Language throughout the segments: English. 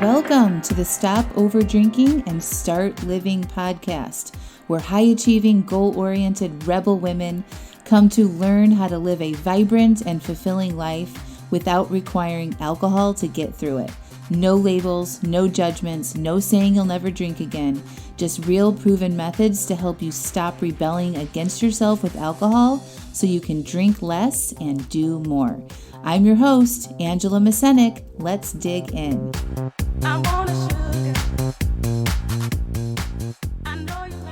Welcome to the Stop Over Drinking and Start Living podcast, where high-achieving, goal-oriented rebel women come to learn how to live a vibrant and fulfilling life without requiring alcohol to get through it. No labels, no judgments, no saying you'll never drink again. Just real proven methods to help you stop rebelling against yourself with alcohol so you can drink less and do more. I'm your host, Angela Mascenik. Let's dig in.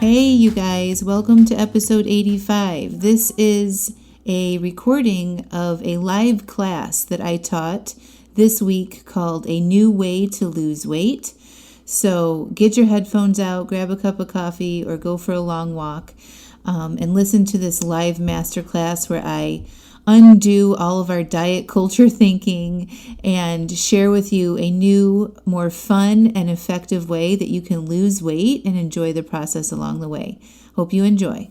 Hey, you guys, welcome to episode 85. This is a recording of a live class that I taught this week called A New Way to Lose Weight. So get your headphones out, grab a cup of coffee, or go for a long walk and listen to this live masterclass where I undo all of our diet culture thinking and share with you a new, more fun and effective way that you can lose weight and enjoy the process along the way. Hope you enjoy.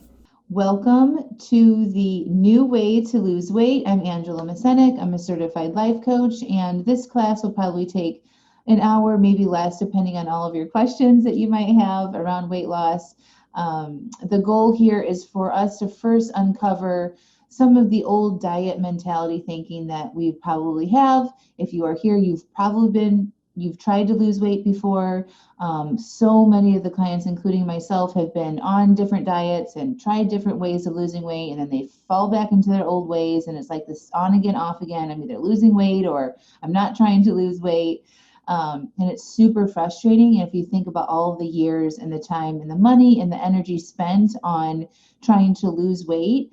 Welcome to the New Way to Lose Weight. I'm Angela Mascenik. I'm a certified life coach, and this class will probably take an hour, maybe less, depending on all of your questions that you might have around weight loss. The goal here is for us to first uncover some of the old diet mentality thinking that we probably have. If you are here, you've tried to lose weight before. So many of the clients, including myself, have been on different diets and tried different ways of losing weight, and then they fall back into their old ways, and it's like this on again, off again. I'm either losing weight or I'm not trying to lose weight. And it's super frustrating if you think about all of the years and the time and the money and the energy spent on trying to lose weight.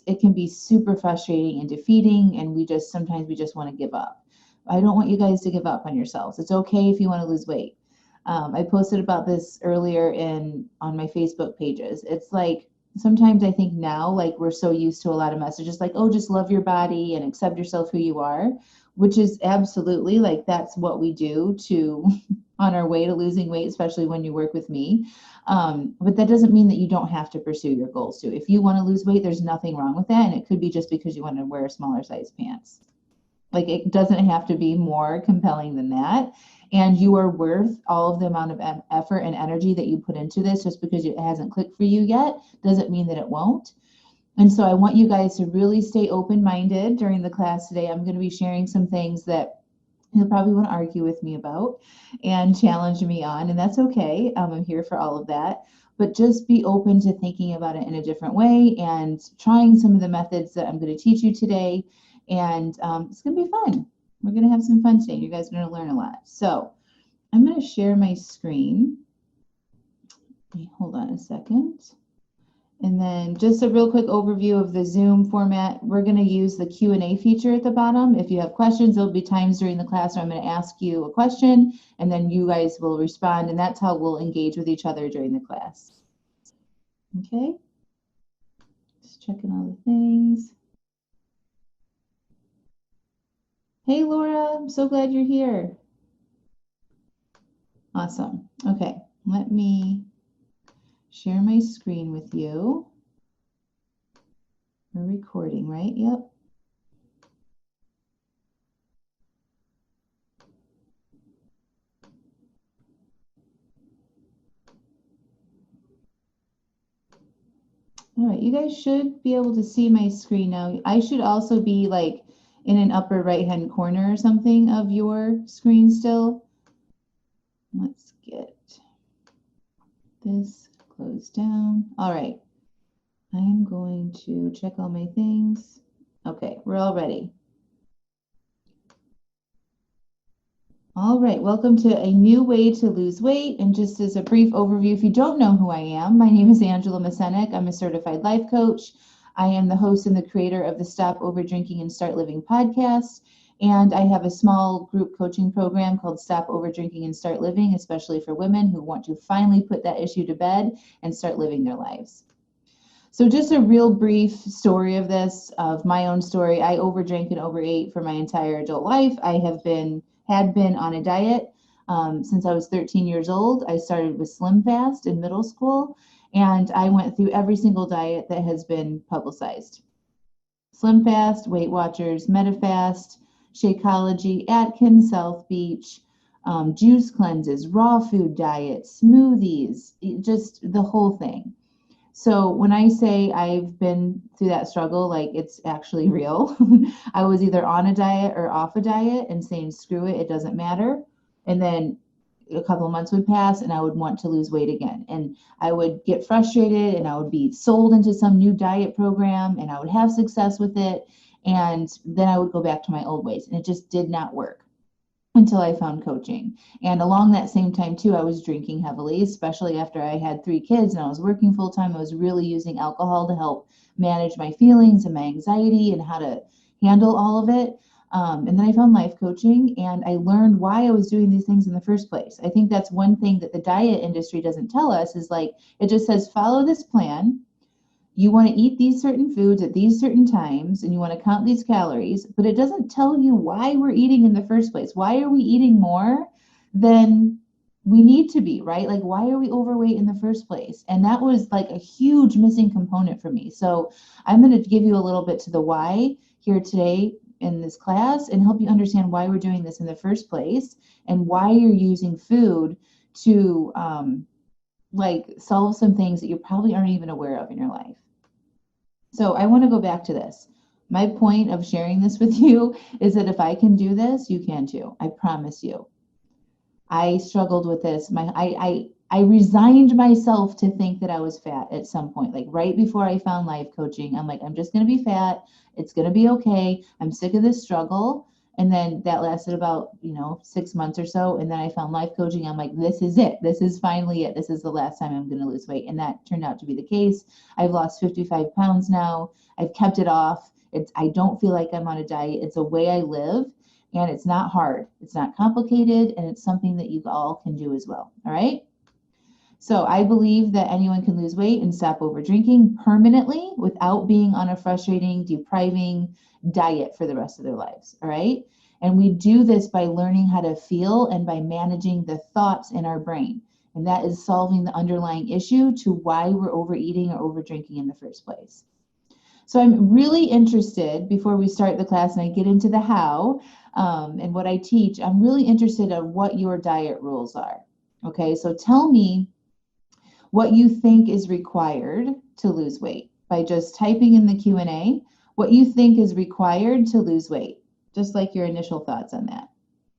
It can be super frustrating and defeating, and sometimes we just want to give up. I don't want you guys to give up on yourselves. It's okay if you want to lose weight. I posted about this earlier on my Facebook pages. It's like sometimes I think now, like, we're so used to a lot of messages like, oh, just love your body and accept yourself who you are, which is absolutely, like, that's what we do on our way to losing weight, especially when you work with me. But that doesn't mean that you don't have to pursue your goals too. If you want to lose weight, there's nothing wrong with that. And it could be just because you want to wear smaller size pants. Like, it doesn't have to be more compelling than that. And you are worth all of the amount of effort and energy that you put into this. Just because it hasn't clicked for you yet doesn't mean that it won't. And so I want you guys to really stay open-minded during the class today. I'm going to be sharing some things that you'll probably want to argue with me about and challenge me on, and that's okay. I'm here for all of that. But just be open to thinking about it in a different way and trying some of the methods that I'm going to teach you today. And it's going to be fun. We're going to have some fun today. You guys are going to learn a lot. So I'm going to share my screen. Hold on a second. And then just a real quick overview of the Zoom format. We're going to use the Q&A feature at the bottom. If you have questions, there'll be times during the class where I'm going to ask you a question, and then you guys will respond, and that's how we'll engage with each other during the class. Okay? Just checking all the things. Hey, Laura, I'm so glad you're here. Awesome. Okay, let me share my screen with you. We're recording, right? Yep. All right, you guys should be able to see my screen now. I should also be like in an upper right-hand corner or something of your screen still. Let's get this closed down. All right, I am going to check all my things. Okay, we're all ready. All right, welcome to A New Way to Lose Weight. And just as a brief overview, if you don't know who I am, my name is Angela Mascenik. I'm a certified life coach. I am the host and the creator of the Stop Over Drinking and Start Living podcast. And I have a small group coaching program called Stop Over Drinking and Start Living, especially for women who want to finally put that issue to bed and start living their lives. So just a real brief story of my own story. I overdrank and overate for my entire adult life. I had been on a diet since I was 13 years old. I started with Slim Fast in middle school, and I went through every single diet that has been publicized. Slim Fast, Weight Watchers, MetaFast, Shakeology, Atkins, South Beach, juice cleanses, raw food diet, smoothies, just the whole thing. So when I say I've been through that struggle, like it's actually real. I was either on a diet or off a diet and saying, screw it, it doesn't matter. And then a couple of months would pass and I would want to lose weight again. And I would get frustrated and I would be sold into some new diet program and I would have success with it. And then I would go back to my old ways and it just did not work until I found coaching. And along that same time too, I was drinking heavily, especially after I had 3 kids and I was working full time. I was really using alcohol to help manage my feelings and my anxiety and how to handle all of it. And then I found life coaching and I learned why I was doing these things in the first place. I think that's one thing that the diet industry doesn't tell us is like, it just says, follow this plan. You want to eat these certain foods at these certain times and you want to count these calories, but it doesn't tell you why we're eating in the first place. Why are we eating more than we need to be, right? Like, why are we overweight in the first place? And that was like a huge missing component for me. So I'm going to give you a little bit to the why here today in this class and help you understand why we're doing this in the first place and why you're using food to like solve some things that you probably aren't even aware of in your life. So I want to go back to this. My point of sharing this with you is that if I can do this, you can too. I promise you. I struggled with this. I resigned myself to think that I was fat at some point. Like right before I found life coaching, I'm like, I'm just going to be fat. It's going to be okay. I'm sick of this struggle. And then that lasted about, 6 months or so. And then I found life coaching. I'm like, this is it. This is finally it. This is the last time I'm going to lose weight. And that turned out to be the case. I've lost 55 pounds now. I've kept it off. I don't feel like I'm on a diet. It's a way I live. And it's not hard. It's not complicated. And it's something that you all can do as well. All right. So I believe that anyone can lose weight and stop over drinking permanently without being on a frustrating, depriving diet for the rest of their lives. All right. And we do this by learning how to feel and by managing the thoughts in our brain. And that is solving the underlying issue to why we're overeating or over drinking in the first place. So I'm really interested, before we start the class and I get into the how and what I teach, I'm really interested in what your diet rules are. Okay, so tell me what you think is required to lose weight by just typing in the Q&A what you think is required to lose weight, just like your initial thoughts on that.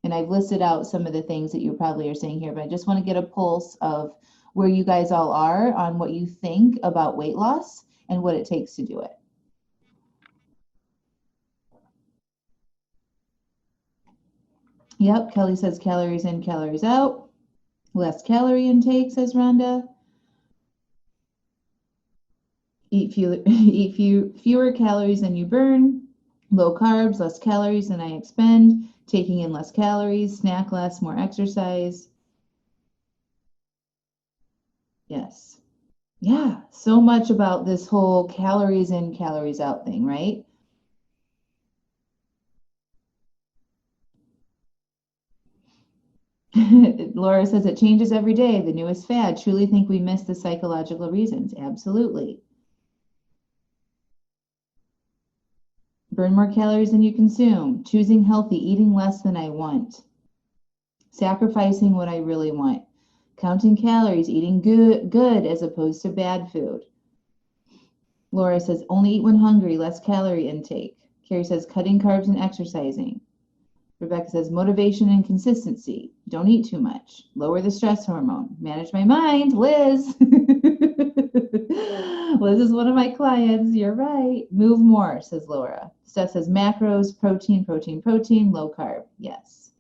And I've listed out some of the things that you probably are saying here, but I just want to get a pulse of where you guys all are on what you think about weight loss and what it takes to do it. Yep, Kelly says calories in, calories out. Less calorie intake, says Rhonda. Eat fewer calories than you burn. Low carbs, less calories than I expend. Taking in less calories, snack less, more exercise. Yes. Yeah, so much about this whole calories in, calories out thing, right? Laura says it changes every day. The newest fad. Truly think we miss the psychological reasons. Absolutely. Burn more calories than you consume. Choosing healthy, eating less than I want. Sacrificing what I really want. Counting calories, eating good as opposed to bad food. Laura says only eat when hungry, less calorie intake. Carrie says cutting carbs and exercising. Rebecca says motivation and consistency. Don't eat too much. Lower the stress hormone. Manage my mind. Liz. Liz is one of my clients. You're right. Move more, says Laura. Steph says macros, protein, protein, protein, low carb. Yes.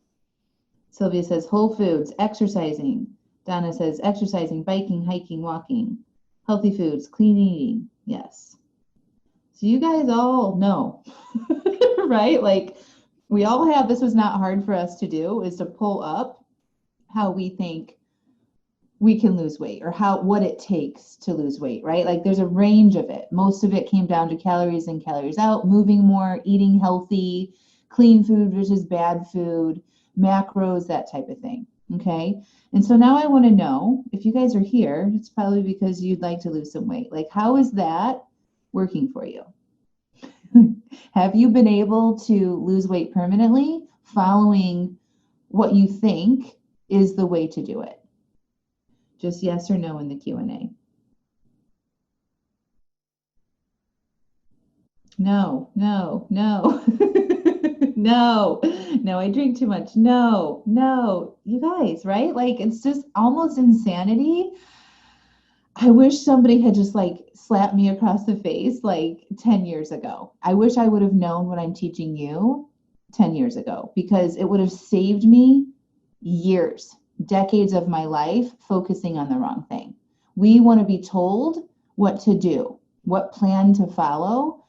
Sylvia says whole foods, exercising. Donna says exercising, biking, hiking, walking. Healthy foods, clean eating. Yes. So you guys all know, right? Like, we all have, this was not hard for us to do, is to pull up how we think we can lose weight or what it takes to lose weight, right? Like there's a range of it. Most of it came down to calories in, calories out, moving more, eating healthy, clean food versus bad food, macros, that type of thing. Okay. And so now I want to know if you guys are here, it's probably because you'd like to lose some weight. Like, how is that working for you? Have you been able to lose weight permanently following what you think is the way to do it? Just yes or no in the Q&A. No, no, no. No, no, I drink too much. No, no. You guys, right? Like it's just almost insanity. I wish somebody had just like slapped me across the face like 10 years ago. I wish I would have known what I'm teaching you 10 years ago because it would have saved me years, decades of my life focusing on the wrong thing. We want to be told what to do, what plan to follow,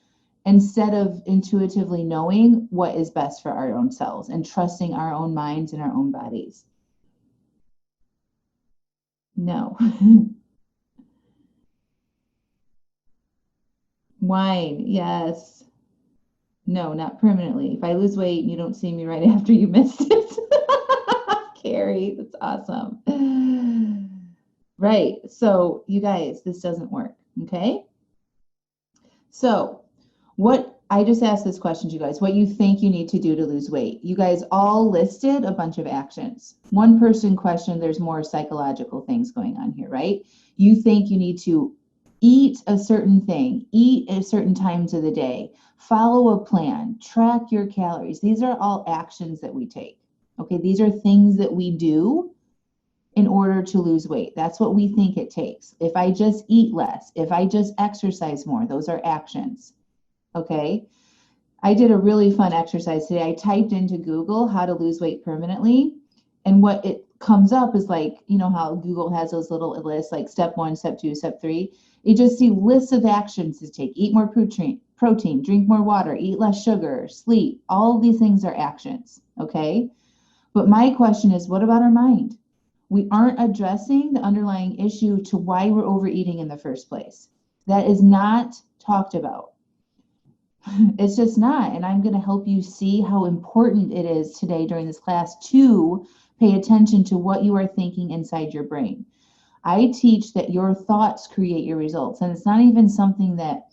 instead of intuitively knowing what is best for our own selves and trusting our own minds and our own bodies. No. Wine, yes. No, not permanently. If I lose weight and you don't see me right after you missed it. Carrie, that's awesome. Right. So, you guys, this doesn't work. Okay. So, what I just asked this question to you guys, what you think you need to do to lose weight. You guys all listed a bunch of actions. One person questioned there's more psychological things going on here, right? You think you need to eat a certain thing, eat at certain times of the day, follow a plan, track your calories. These are all actions that we take. Okay, these are things that we do in order to lose weight. That's what we think it takes. If I just eat less, if I just exercise more, those are actions. Okay. I did a really fun exercise today. I typed into Google how to lose weight permanently. And what it comes up is like, you know how Google has those little lists like step 1, step 2, step 3. You just see lists of actions to take. Eat more protein, drink more water, eat less sugar, sleep. All of these things are actions. Okay. But my question is, what about our mind? We aren't addressing the underlying issue to why we're overeating in the first place. That is not talked about. It's just not. And I'm going to help you see how important it is today during this class to pay attention to what you are thinking inside your brain. I teach that your thoughts create your results. And it's not even something that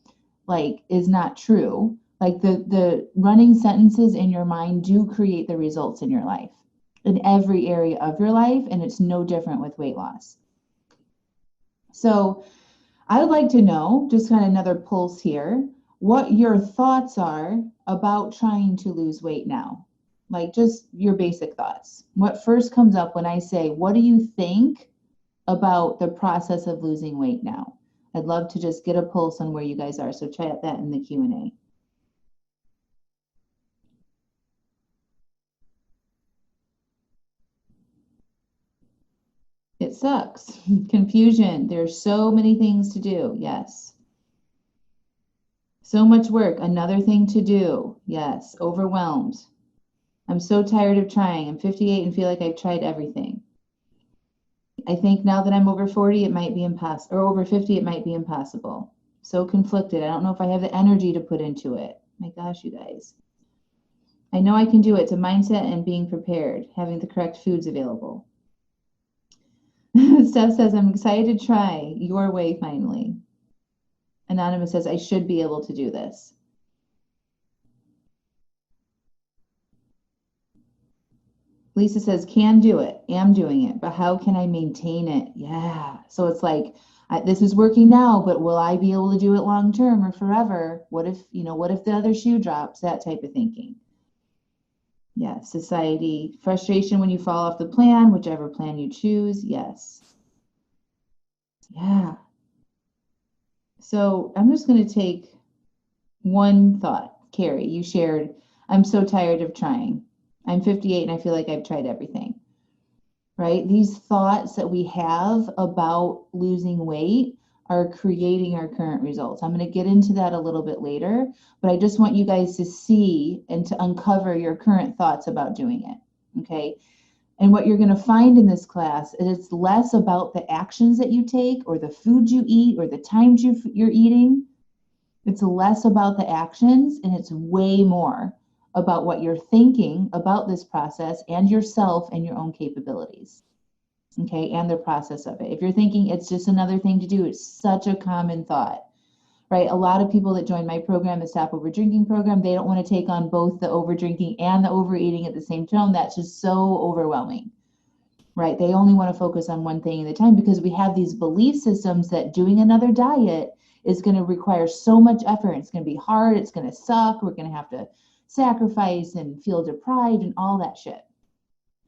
like is not true. Like the running sentences in your mind do create the results in your life, in every area of your life. And it's no different with weight loss. So I would like to know, just kind of another pulse here, what your thoughts are about trying to lose weight now. Like just your basic thoughts. What first comes up when I say, what do you think about the process of losing weight now? I'd love to just get a pulse on where you guys are. So try that in the Q&A. It sucks. Confusion. There's so many things to do. Yes. So much work. Another thing to do. Yes. Overwhelmed. I'm so tired of trying. I'm 58 and feel like I've tried everything. I think now that I'm over 40, it might be impossible, or over 50, it might be impossible. So conflicted. I don't know if I have the energy to put into it. My gosh, you guys. I know I can do it. It's a mindset and being prepared, having the correct foods available. Steph says, I'm excited to try your way finally. Anonymous says, I should be able to do this. Lisa says, can do it, am doing it, but how can I maintain it? Yeah. So it's like, this is working now, but will I be able to do it long term or forever? What if, what if the other shoe drops? That type of thinking. Yeah. Society, frustration when you fall off the plan, whichever plan you choose. Yes. Yeah. So I'm just going to take one thought. Carrie, you shared, I'm so tired of trying. I'm 58 and I feel like I've tried everything, right? These thoughts that we have about losing weight are creating our current results. I'm going to get into that a little bit later, but I just want you guys to see and to uncover your current thoughts about doing it, okay? And what you're going to find in this class is it's less about the actions that you take or the food you eat or the times you're eating. It's less about the actions and it's way more about what you're thinking about this process and yourself and your own capabilities. Okay, and the process of it. If you're thinking it's just another thing to do, it's such a common thought, right? A lot of people that join my program, the Stop Over Drinking program, they don't want to take on both the over drinking and the overeating at the same time. That's just so overwhelming, right? They only want to focus on one thing at a time because we have these belief systems that doing another diet is going to require so much effort. It's going to be hard. It's going to suck. We're going to have to sacrifice and feel deprived and all that shit.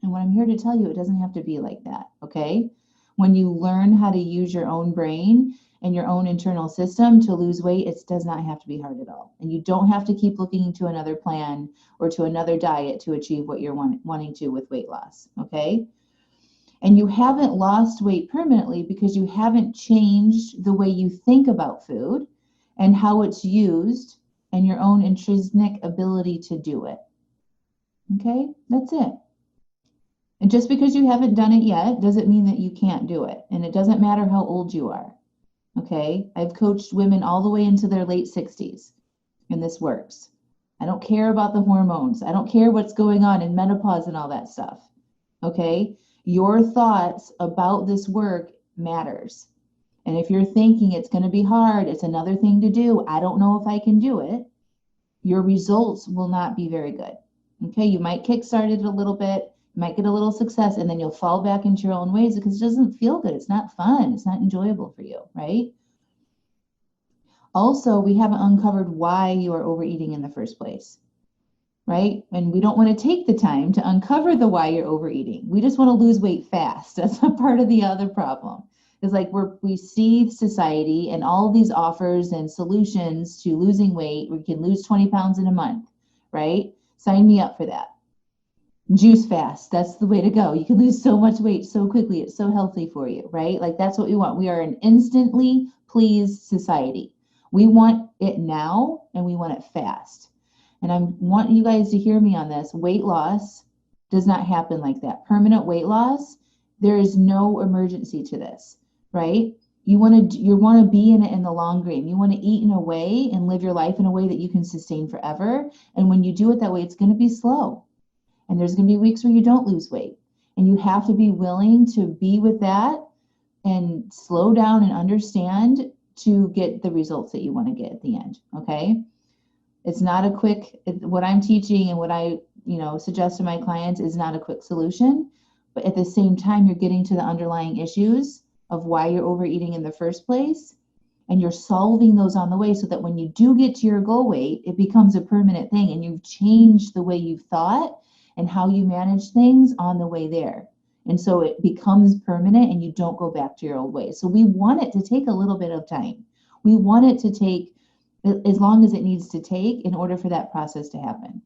And what I'm here to tell you, it doesn't have to be like that, okay? When you learn how to use your own brain and your own internal system to lose weight, it does not have to be hard at all. And you don't have to keep looking to another plan or to another diet to achieve what you're wanting to with weight loss, okay? And you haven't lost weight permanently because you haven't changed the way you think about food and how it's used and your own intrinsic ability to do it. Okay, that's it. And just because you haven't done it yet doesn't mean that you can't do it. And it doesn't matter how old you are. Okay, I've coached women all the way into their late 60s, and this works. I don't care about the hormones. I don't care what's going on in menopause and all that stuff. Okay, your thoughts about this work matters. And if you're thinking it's going to be hard, it's another thing to do, I don't know if I can do it, your results will not be very good. Okay, you might kickstart it a little bit, you might get a little success, and then you'll fall back into your own ways because it doesn't feel good. It's not fun. It's not enjoyable for you, right? Also, we haven't uncovered why you are overeating in the first place, right? And we don't want to take the time to uncover the why you're overeating. We just want to lose weight fast. That's a part of the other problem. It's like we see society and all these offers and solutions to losing weight. We can lose 20 pounds in a month, right? Sign me up for that. Juice fast, that's the way to go. You can lose so much weight so quickly. It's so healthy for you, right? Like that's what we want. We are an instantly pleased society. We want it now and we want it fast. And I want you guys to hear me on this. Weight loss does not happen like that. Permanent weight loss, there is no emergency to this, right? You want to be in it in the long game. You want to eat in a way and live your life in a way that you can sustain forever. And when you do it that way, it's going to be slow. And there's going to be weeks where you don't lose weight. And you have to be willing to be with that and slow down and understand to get the results that you want to get at the end, okay? It's not a quick, what I'm teaching and what I, suggest to my clients is not a quick solution, but at the same time, you're getting to the underlying issues of why you're overeating in the first place, and you're solving those on the way so that when you do get to your goal weight, it becomes a permanent thing and you've changed the way you've thought and how you manage things on the way there. And so it becomes permanent and you don't go back to your old ways. So we want it to take a little bit of time. We want it to take as long as it needs to take in order for that process to happen.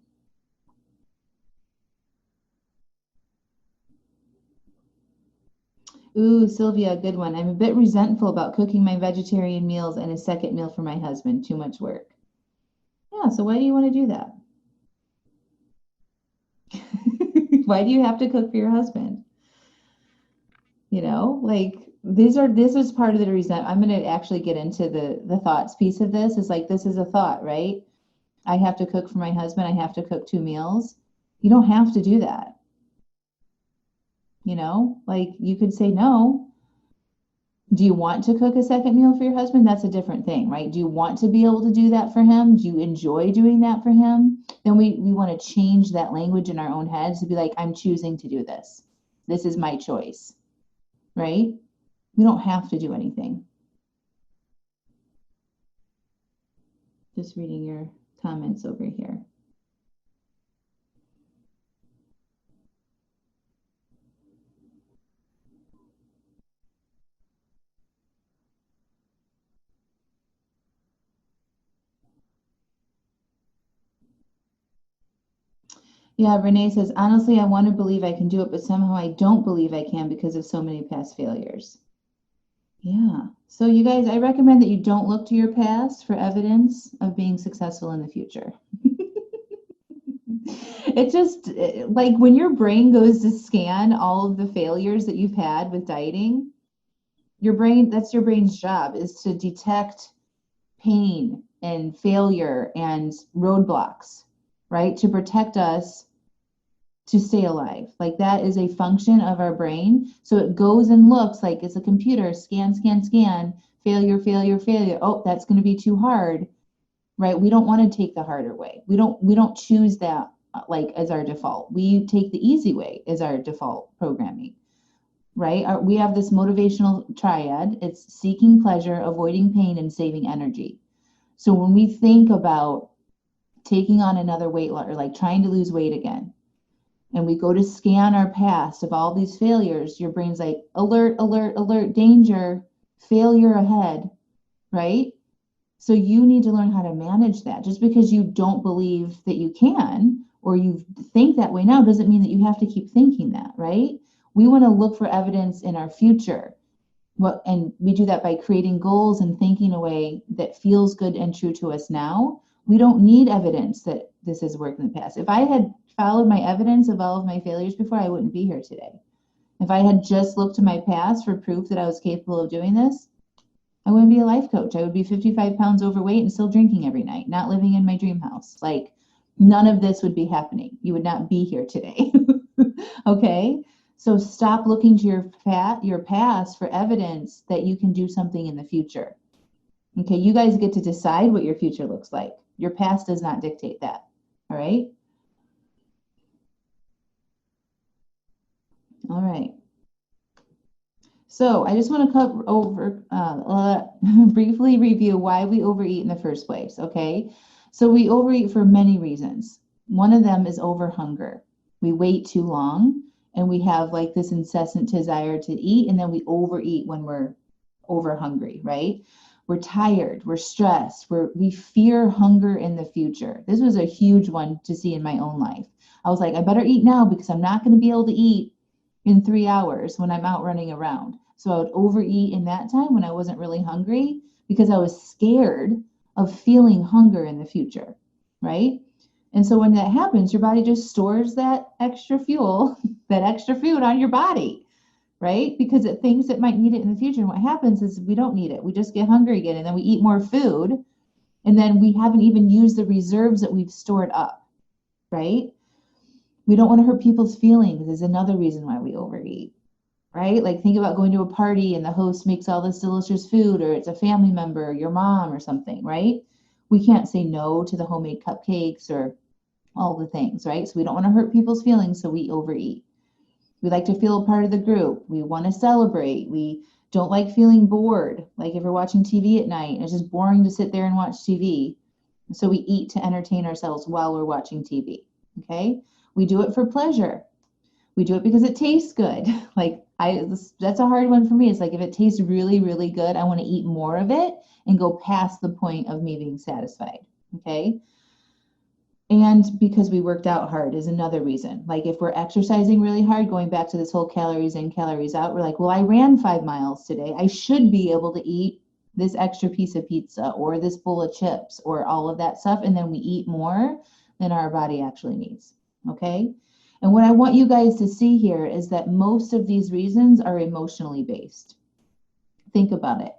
Ooh, Sylvia, good one. I'm a bit resentful about cooking my vegetarian meals and a second meal for my husband. Too much work. Yeah, so why do you want to do that? Why do you have to cook for your husband? Like this is part of the reason I'm going to actually get into the thoughts piece of this. Is like, this is a thought, right? I have to cook for my husband. I have to cook 2 meals. You don't have to do that. Like you could say no. Do you want to cook a second meal for your husband? That's a different thing, right? Do you want to be able to do that for him? Do you enjoy doing that for him? Then we want to change that language in our own heads to be like, I'm choosing to do this. This is my choice, right? We don't have to do anything. Just reading your comments over here. Yeah, Renee says, honestly, I want to believe I can do it, but somehow I don't believe I can because of so many past failures. Yeah. So you guys, I recommend that you don't look to your past for evidence of being successful in the future. It's just like when your brain goes to scan all of the failures that you've had with dieting, that's your brain's job, is to detect pain and failure and roadblocks, right? To protect us to stay alive. Like that is a function of our brain. So it goes and looks like it's a computer, scan, scan, scan, failure, failure, failure. Oh, that's going to be too hard, right? We don't want to take the harder way. We don't choose that like as our default. We take the easy way as our default programming, right? We have this motivational triad. It's seeking pleasure, avoiding pain, and saving energy. So when we think about taking on another weight loss or like trying to lose weight again, and we go to scan our past of all these failures, your brain's like, alert, alert, alert, danger, failure ahead, right? So you need to learn how to manage that. Just because you don't believe that you can, or you think that way now, doesn't mean that you have to keep thinking that, right? We want to look for evidence in our future. And we do that by creating goals and thinking a way that feels good and true to us now. We don't need evidence that this has worked in the past. If I had followed my evidence of all of my failures before, I wouldn't be here today. If I had just looked to my past for proof that I was capable of doing this, I wouldn't be a life coach. I would be 55 pounds overweight and still drinking every night, not living in my dream house. Like, none of this would be happening. You would not be here today. Okay? So stop looking to your past for evidence that you can do something in the future. Okay, you guys get to decide what your future looks like. Your past does not dictate that. All right? All right. So I just want to cover over, briefly review why we overeat in the first place, okay? So we overeat for many reasons. One of them is overhunger. We wait too long and we have like this incessant desire to eat, and then we overeat when we're over hungry, right? We're tired, we're stressed, we fear hunger in the future. This was a huge one to see in my own life. I was like, I better eat now because I'm not going to be able to eat in 3 hours when I'm out running around. So I would overeat in that time when I wasn't really hungry because I was scared of feeling hunger in the future, right? And so when that happens, your body just stores that extra fuel, that extra food on your body, right? Because it thinks it might need it in the future. And what happens is we don't need it. We just get hungry again, and then we eat more food, and then we haven't even used the reserves that we've stored up, right? We don't want to hurt people's feelings is another reason why we overeat, right? Like, think about going to a party and the host makes all this delicious food, or it's a family member, your mom or something, right? We can't say no to the homemade cupcakes or all the things, right? So we don't want to hurt people's feelings, so we overeat. We like to feel a part of the group. We want to celebrate. We don't like feeling bored. Like if we're watching TV at night and it's just boring to sit there and watch TV. So we eat to entertain ourselves while we're watching TV, okay? We do it for pleasure. We do it because it tastes good. Like that's a hard one for me. It's like if it tastes really, really good, I want to eat more of it and go past the point of me being satisfied, okay? And because we worked out hard is another reason. Like if we're exercising really hard, going back to this whole calories in, calories out, we're like, well, I ran 5 miles today. I should be able to eat this extra piece of pizza or this bowl of chips or all of that stuff. And then we eat more than our body actually needs, okay? And what I want you guys to see here is that most of these reasons are emotionally based. Think about it.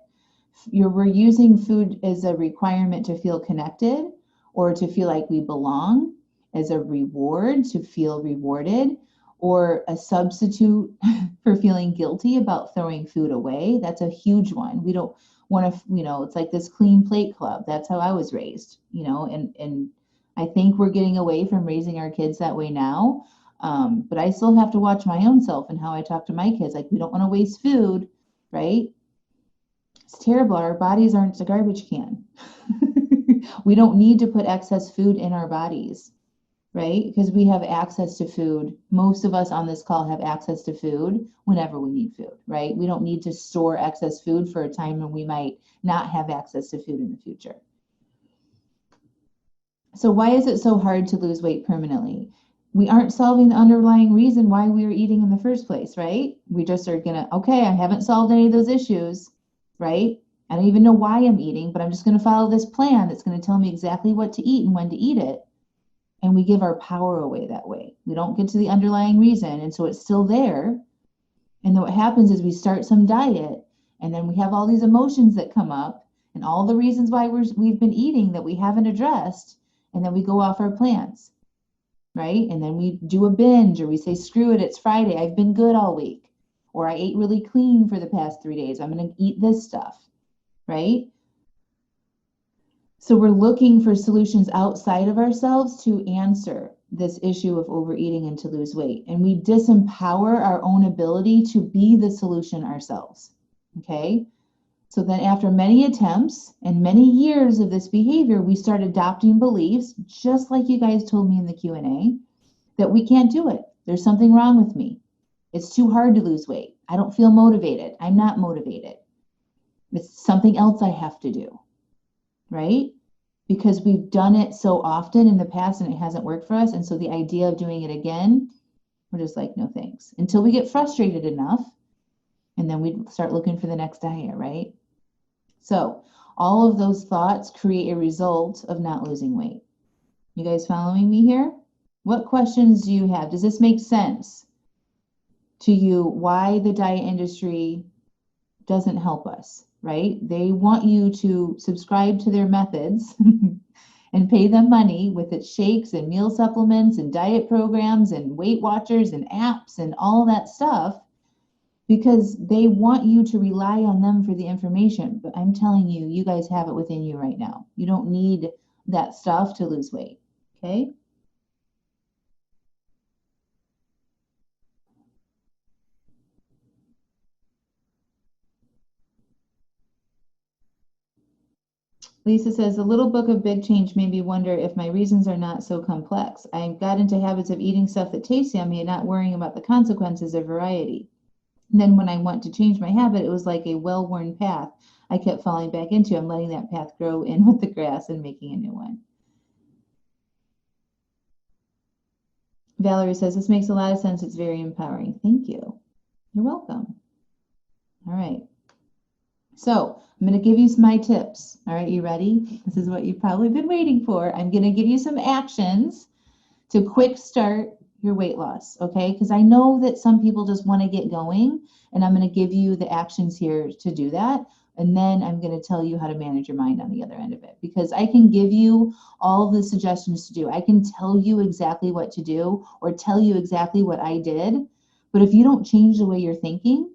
We're using food as a requirement to feel connected or to feel like we belong, as a reward to feel rewarded, or a substitute for feeling guilty about throwing food away. That's a huge one. We don't want to, it's like this clean plate club. That's how I was raised, and I think we're getting away from raising our kids that way now. But I still have to watch my own self and how I talk to my kids. Like, we don't want to waste food, right? It's terrible. Our bodies aren't a garbage can. We don't need to put excess food in our bodies, right? Because we have access to food. Most of us on this call have access to food whenever we need food, right? We don't need to store excess food for a time when we might not have access to food in the future. So why is it so hard to lose weight permanently? We aren't solving the underlying reason why we are eating in the first place, right? We just are gonna, okay, I haven't solved any of those issues, right? I don't even know why I'm eating, but I'm just gonna follow this plan that's gonna tell me exactly what to eat and when to eat it. And we give our power away that way. We don't get to the underlying reason, and so it's still there. And then what happens is we start some diet, and then we have all these emotions that come up, and all the reasons why we've been eating that we haven't addressed, and then we go off our plans, right? And then we do a binge, or we say, screw it, it's Friday, I've been good all week, or I ate really clean for the past 3 days, I'm going to eat this stuff. right? So we're looking for solutions outside of ourselves to answer this issue of overeating and to lose weight. And we disempower our own ability to be the solution ourselves. Okay? So then after many attempts and many years of this behavior, we start adopting beliefs, just like you guys told me in the Q&A, that we can't do it. There's something wrong with me. It's too hard to lose weight. I don't feel motivated. I'm not motivated. It's something else I have to do, right? Because we've done it so often in the past and it hasn't worked for us. And so the idea of doing it again, we're just like, no thanks. Until we get frustrated enough, and then we start looking for the next diet, right? So all of those thoughts create a result of not losing weight. You guys following me here? What questions do you have? Does this make sense to you why the diet industry doesn't help us, right? They want you to subscribe to their methods and pay them money with its shakes and meal supplements and diet programs and Weight Watchers and apps and all that stuff because they want you to rely on them for the information. But I'm telling you, you guys have it within you right now. You don't need that stuff to lose weight, okay? Lisa says, the little book of big change made me wonder if my reasons are not so complex. I got into habits of eating stuff that tastes yummy and not worrying about the consequences of variety. And then when I want to change my habit, it was like a well-worn path I kept falling back into. I'm letting that path grow in with the grass and making a new one. Valerie says, this makes a lot of sense. It's very empowering. Thank you. You're welcome. All right. So I'm going to give you my tips. All right, you ready? This is what you've probably been waiting for. I'm going to give you some actions to quick start your weight loss, okay? Because I know that some people just want to get going, and I'm going to give you the actions here to do that. And then I'm going to tell you how to manage your mind on the other end of it, because I can give you all the suggestions to do. I can tell you exactly what to do or tell you exactly what I did. But if you don't change the way you're thinking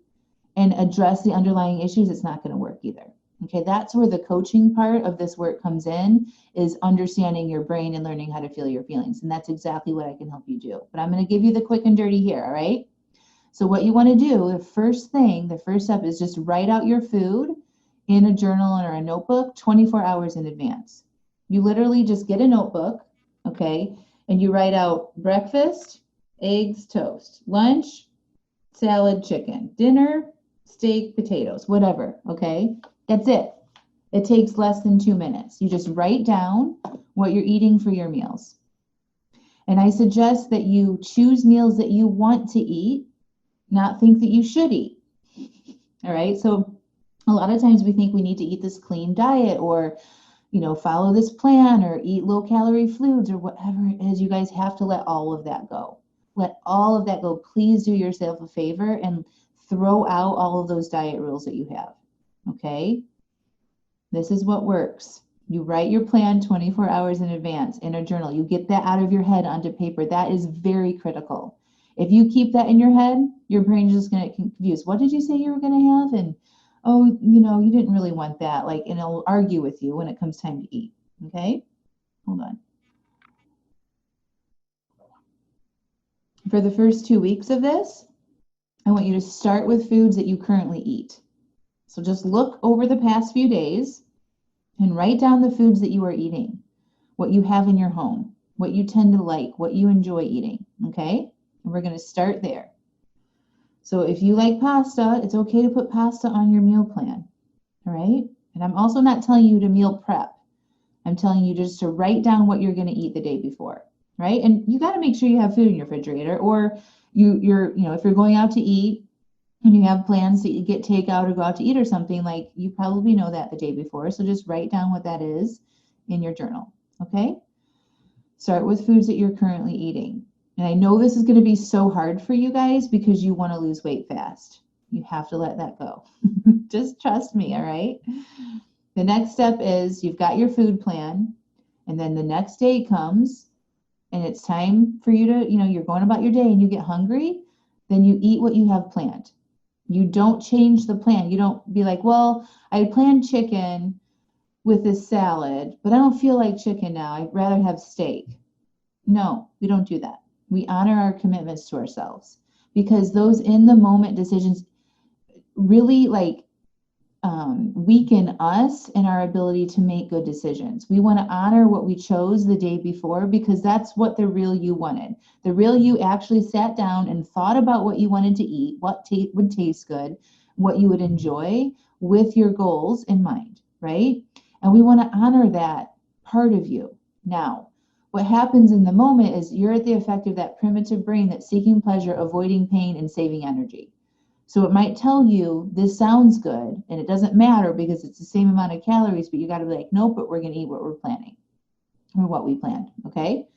and address the underlying issues, it's not going to work either. Okay, that's where the coaching part of this work comes in, is understanding your brain and learning how to feel your feelings. And that's exactly what I can help you do. But I'm going to give you the quick and dirty here, all right? So what you want to do, the first step is just write out your food in a journal or a notebook 24 hours in advance. You literally just get a notebook, okay, and you write out breakfast, eggs, toast, lunch, salad, chicken, dinner, steak, potatoes, whatever, okay? That's it. It takes less than 2 minutes. You just write down what you're eating for your meals. And I suggest that you choose meals that you want to eat, not think that you should eat. All right? So a lot of times we think we need to eat this clean diet or, follow this plan or eat low calorie foods or whatever it is. You guys have to let all of that go. Let all of that go. Please do yourself a favor and throw out all of those diet rules that you have. Okay? This is what works. You write your plan 24 hours in advance in a journal. You get that out of your head onto paper. That is very critical. If you keep that in your head, your brain is just going to get confused. What did you say you were going to have? And, oh, you didn't really want that. And it'll argue with you when it comes time to eat. Okay? Hold on. For the first 2 weeks of this, I want you to start with foods that you currently eat. So just look over the past few days and write down the foods that you are eating, what you have in your home, what you tend to like, what you enjoy eating, okay? And we're going to start there. So if you like pasta, it's okay to put pasta on your meal plan, all right? And I'm also not telling you to meal prep. I'm telling you just to write down what you're going to eat the day before, right? And you got to make sure you have food in your refrigerator, or if you're going out to eat, and you have plans to get takeout or go out to eat or something, you probably know that the day before. So just write down what that is in your journal, okay? Start with foods that you're currently eating. And I know this is going to be so hard for you guys because you want to lose weight fast. You have to let that go. Just trust me, all right? The next step is you've got your food plan, and then the next day comes, and it's time for you to, you're going about your day and you get hungry, then you eat what you have planned. You don't change the plan. You don't be like, well, I planned chicken with this salad, but I don't feel like chicken now. I'd rather have steak. No, we don't do that. We honor our commitments to ourselves because those in the moment decisions really weaken us and our ability to make good decisions. We want to honor what we chose the day before because that's what the real you wanted. The real you actually sat down and thought about what you wanted to eat, what would taste good, what you would enjoy with your goals in mind, right? And we want to honor that part of you. Now, what happens in the moment is you're at the effect of that primitive brain that's seeking pleasure, avoiding pain, and saving energy. So it might tell you this sounds good and it doesn't matter because it's the same amount of calories, but you got to be like, nope, but we're going to eat what we're planning or what we planned. Okay.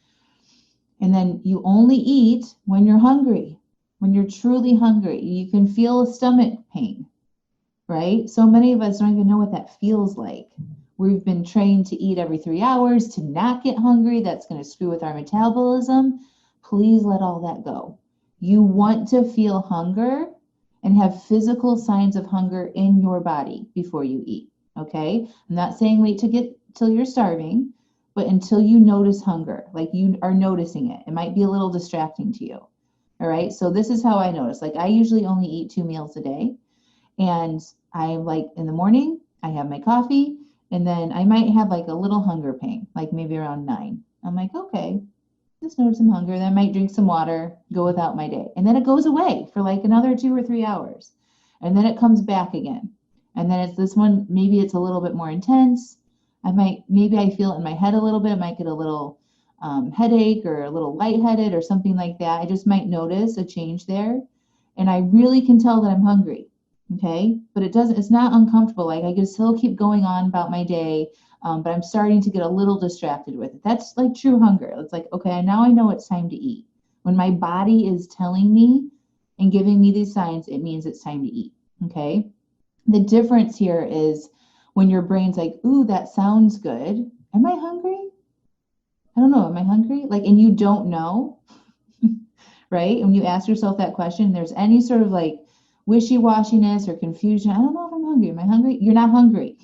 And then you only eat when you're hungry, when you're truly hungry. You can feel a stomach pain, right? So many of us don't even know what that feels like. We've been trained to eat every 3 hours, to not get hungry. That's going to screw with our metabolism. Please let all that go. You want to feel hunger and have physical signs of hunger in your body before you eat. Okay? I'm not saying wait to get till you're starving, but until you notice hunger, like you are noticing it. It might be a little distracting to you. All right? So this is how I notice. Like I usually only eat 2 meals a day. And I like in the morning, I have my coffee, and then I might have like a little hunger pain, like maybe around 9. I'm like, okay, just notice some hunger. Then I might drink some water, go without my day. And then it goes away for like another 2 or 3 hours. And then it comes back again. And then it's this one, maybe it's a little bit more intense. Maybe I feel it in my head a little bit. I might get a little headache or a little lightheaded or something like that. I just might notice a change there. And I really can tell that I'm hungry. Okay. But it's not uncomfortable. Like I can still keep going on about my day. But I'm starting to get a little distracted with it. That's like true hunger. It's like, okay, now I know it's time to eat. When my body is telling me and giving me these signs, it means it's time to eat. Okay. The difference here is when your brain's like, ooh, that sounds good. Am I hungry? I don't know. Am I hungry? Like, and you don't know, right? When you ask yourself that question, there's any sort of like wishy-washiness or confusion. I don't know if I'm hungry. Am I hungry? You're not hungry.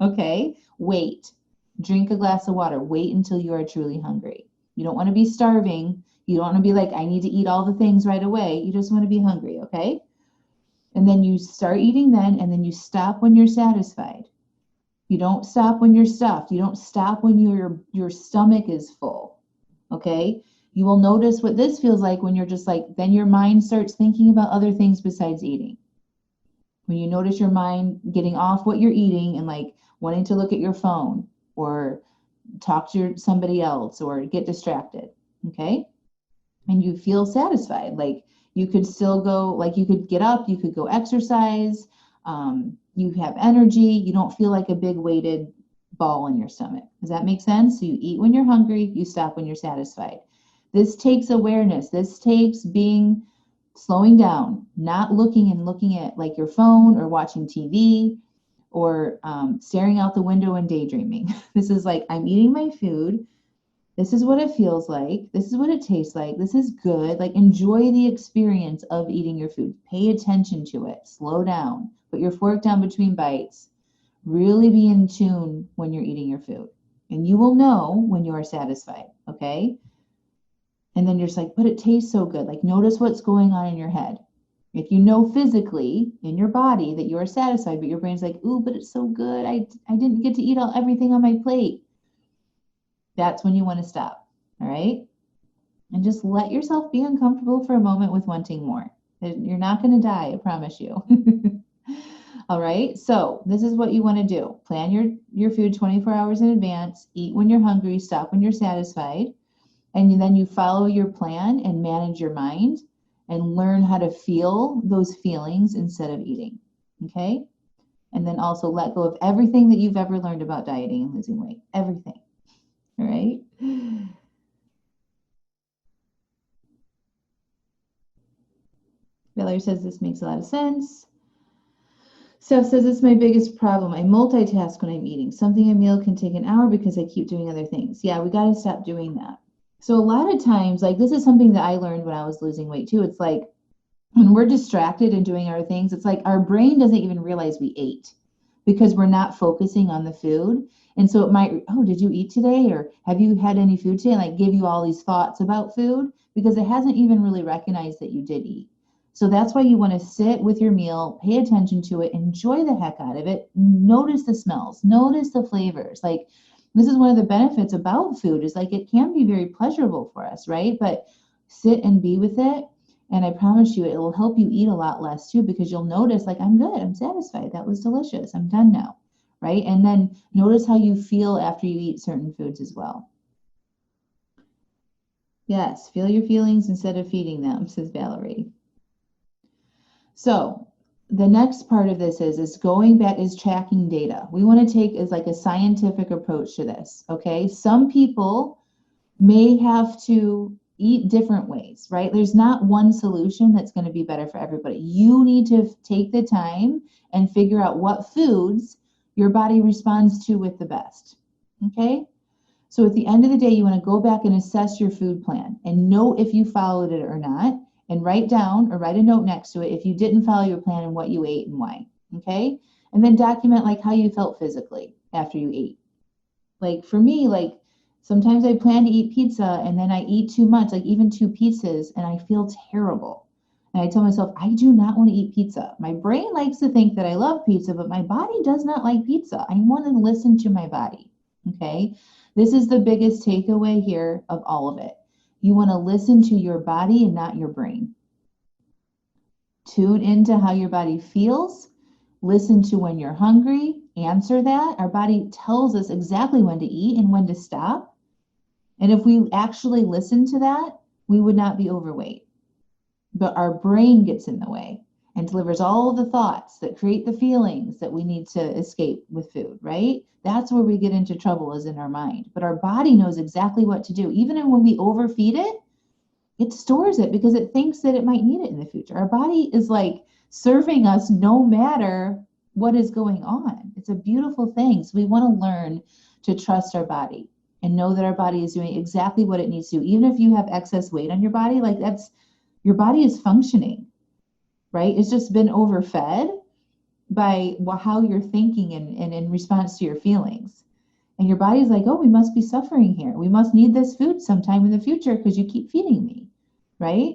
Okay. Wait. Drink a glass of water. Wait until you are truly hungry. You don't want to be starving. You don't want to be like, I need to eat all the things right away. You just want to be hungry. Okay. And then you start eating then, and then you stop when you're satisfied. You don't stop when you're stuffed. You don't stop when your stomach is full. Okay. You will notice what this feels like when you're just like, then your mind starts thinking about other things besides eating. When you notice your mind getting off what you're eating and like wanting to look at your phone or talk to somebody else or get distracted. Okay. And you feel satisfied. Like you could still go, like you could get up, you could go exercise. You have energy. You don't feel like a big weighted ball in your stomach. Does that make sense? So you eat when you're hungry, you stop when you're satisfied. This takes awareness. This takes slowing down, not looking at like your phone or watching TV or staring out the window and daydreaming. This is like, I'm eating my food. This is what it feels like. This is what it tastes like. This is good. Like enjoy the experience of eating your food. Pay attention to it. Slow down. Put your fork down between bites. Really be in tune when you're eating your food. And you will know when you are satisfied. Okay. And then you're just like, but it tastes so good. Like notice what's going on in your head. If you know physically in your body that you are satisfied, but your brain's like, ooh, but it's so good. I didn't get to eat everything on my plate. That's when you want to stop. All right. And just let yourself be uncomfortable for a moment with wanting more. You're not going to die, I promise you. All right. So this is what you want to do. Plan your food 24 hours in advance. Eat when you're hungry. Stop when you're satisfied. And then you follow your plan and manage your mind and learn how to feel those feelings instead of eating. Okay. And then also let go of everything that you've ever learned about dieting and losing weight. Everything. All right. Valerie says this makes a lot of sense. Steph says it's my biggest problem. I multitask when I'm eating. Something a meal can take an hour because I keep doing other things. Yeah, we got to stop doing that. So a lot of times, like this is something that I learned when I was losing weight too. It's like when we're distracted and doing our things, it's like our brain doesn't even realize we ate because we're not focusing on the food. And so it might, oh, did you eat today? Or have you had any food today? And like give you all these thoughts about food because it hasn't even really recognized that you did eat. So that's why you want to sit with your meal, pay attention to it, enjoy the heck out of it, notice the smells, notice the flavors. Like this is one of the benefits about food is like it can be very pleasurable for us, right? But sit and be with it. And I promise you, it will help you eat a lot less too, because you'll notice, like, I'm good, I'm satisfied, that was delicious, I'm done now, right? And then notice how you feel after you eat certain foods as well. Yes, feel your feelings instead of feeding them, says Valerie. So the next part of this is going back is tracking data. We want to take is like a scientific approach to this. Okay. Some people may have to eat different ways, right? There's not one solution that's going to be better for everybody. You need to take the time and figure out what foods your body responds to with the best. Okay. So at the end of the day, you want to go back and assess your food plan and know if you followed it or not, and write down or write a note next to it if you didn't follow your plan and what you ate and why. Okay. And then document like how you felt physically after you ate. Like for me, like sometimes I plan to eat pizza and then I eat too much, like even 2 pizzas, and I feel terrible. And I tell myself, I do not want to eat pizza. My brain likes to think that I love pizza, but my body does not like pizza. I want to listen to my body. Okay. This is the biggest takeaway here of all of it. You want to listen to your body and not your brain. Tune into how your body feels. Listen to when you're hungry. Answer that. Our body tells us exactly when to eat and when to stop. And if we actually listen to that, we would not be overweight. But our brain gets in the way and delivers all of the thoughts that create the feelings that we need to escape with food, right? That's where we get into trouble, is in our mind. But our body knows exactly what to do. Even when we overfeed it, it stores it because it thinks that it might need it in the future. Our body is like serving us no matter what is going on. It's a beautiful thing. So we want to learn to trust our body and know that our body is doing exactly what it needs to. Even if you have excess weight on your body, like that's, your body is functioning, right? It's just been overfed by how you're thinking and in response to your feelings. And your body's like, oh, we must be suffering here. We must need this food sometime in the future because you keep feeding me, right?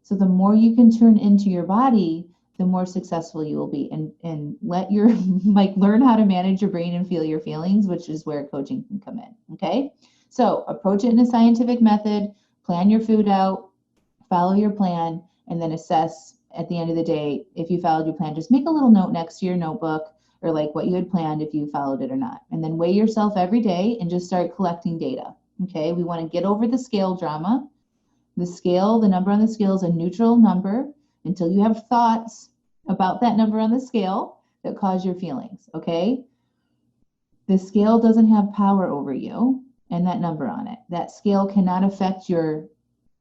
So the more you can turn into your body, the more successful you will be. And let your, like, learn how to manage your brain and feel your feelings, which is where coaching can come in, okay? So approach it in a scientific method, plan your food out, follow your plan, and then assess at the end of the day if you followed your plan. Just make a little note next to your notebook or like what you had planned if you followed it or not. And then weigh yourself every day and just start collecting data. Okay, we want to get over the scale drama. The scale, the number on the scale is a neutral number until you have thoughts about that number on the scale that cause your feelings. Okay, the scale doesn't have power over you and that number on it. That scale cannot affect your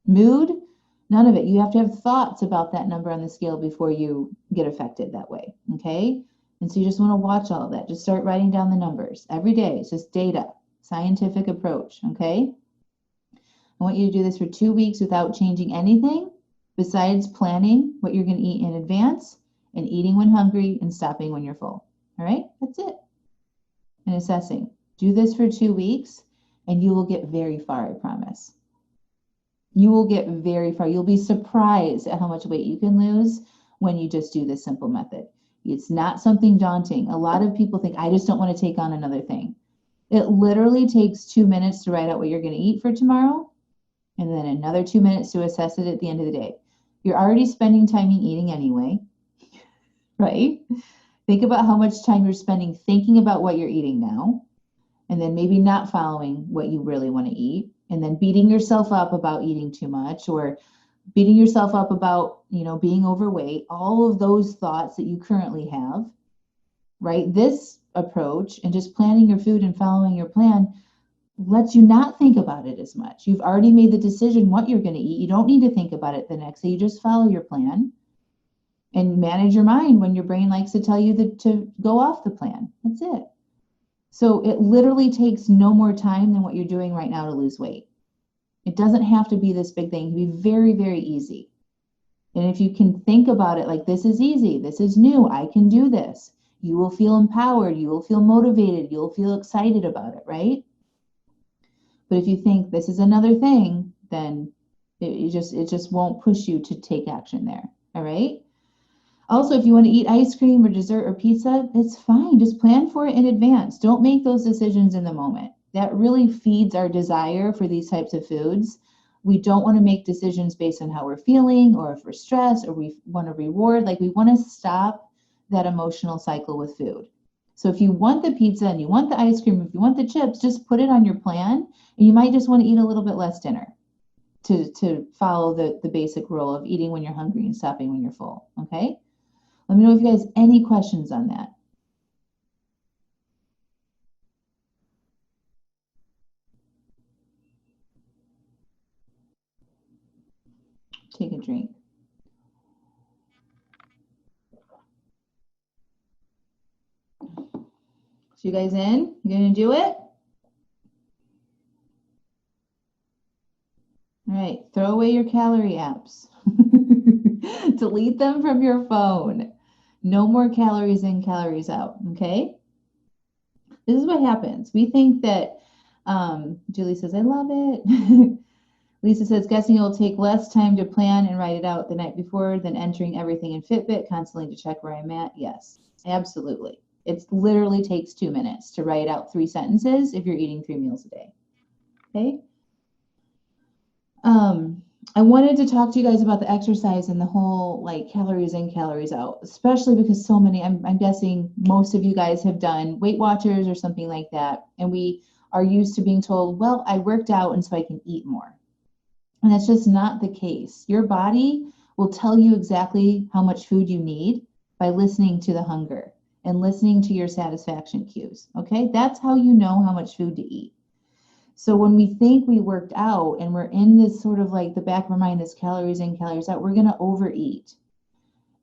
mood. None of it. You have to have thoughts about that number on the scale before you get affected that way. Okay. And so you just want to watch all of that. Just start writing down the numbers every day. It's just data, scientific approach. Okay. I want you to do this for 2 weeks without changing anything besides planning what you're going to eat in advance and eating when hungry and stopping when you're full. All right. That's it. And assessing. Do this for 2 weeks and you will get very far, I promise. You will get very far. You'll be surprised at how much weight you can lose when you just do this simple method. It's not something daunting. A lot of people think, I just don't want to take on another thing. It literally takes 2 minutes to write out what you're going to eat for tomorrow, and then another 2 minutes to assess it at the end of the day. You're already spending time eating anyway, right? Think about how much time you're spending thinking about what you're eating now, and then maybe not following what you really want to eat, and then beating yourself up about eating too much or beating yourself up about, being overweight, all of those thoughts that you currently have, right? This approach and just planning your food and following your plan lets you not think about it as much. You've already made the decision what you're going to eat. You don't need to think about it the next day. You just follow your plan and manage your mind when your brain likes to tell you to go off the plan. That's it. So it literally takes no more time than what you're doing right now to lose weight. It doesn't have to be this big thing. It can be very, very easy. And if you can think about it like, this is easy, this is new, I can do this, you will feel empowered, you will feel motivated, you'll feel excited about it, right? But if you think this is another thing, then it just won't push you to take action there. All right. Also, if you want to eat ice cream or dessert or pizza, it's fine. Just plan for it in advance. Don't make those decisions in the moment. That really feeds our desire for these types of foods. We don't want to make decisions based on how we're feeling or if we're stressed or we want to reward. Like, we want to stop that emotional cycle with food. So if you want the pizza and you want the ice cream, if you want the chips, just put it on your plan. And you might just want to eat a little bit less dinner to follow the basic rule of eating when you're hungry and stopping when you're full. Okay? Let me know if you guys have any questions on that. Take a drink. So you guys in? You gonna do it? All right, throw away your calorie apps. Delete them from your phone. No more calories in, calories out, okay? This is what happens. We think that, Julie says, I love it. Lisa says, guessing it will take less time to plan and write it out the night before than entering everything in Fitbit constantly to check where I'm at. Yes, absolutely. It literally takes 2 minutes to write out 3 sentences if you're eating 3 meals a day. Okay. I wanted to talk to you guys about the exercise and the whole like calories in, calories out, especially because so many, I'm guessing most of you guys have done Weight Watchers or something like that. And we are used to being told, well, I worked out and so I can eat more. And that's just not the case. Your body will tell you exactly how much food you need by listening to the hunger and listening to your satisfaction cues. Okay, that's how you know how much food to eat. So when we think we worked out and we're in this sort of like the back of our mind, this calories in, calories out, we're going to overeat.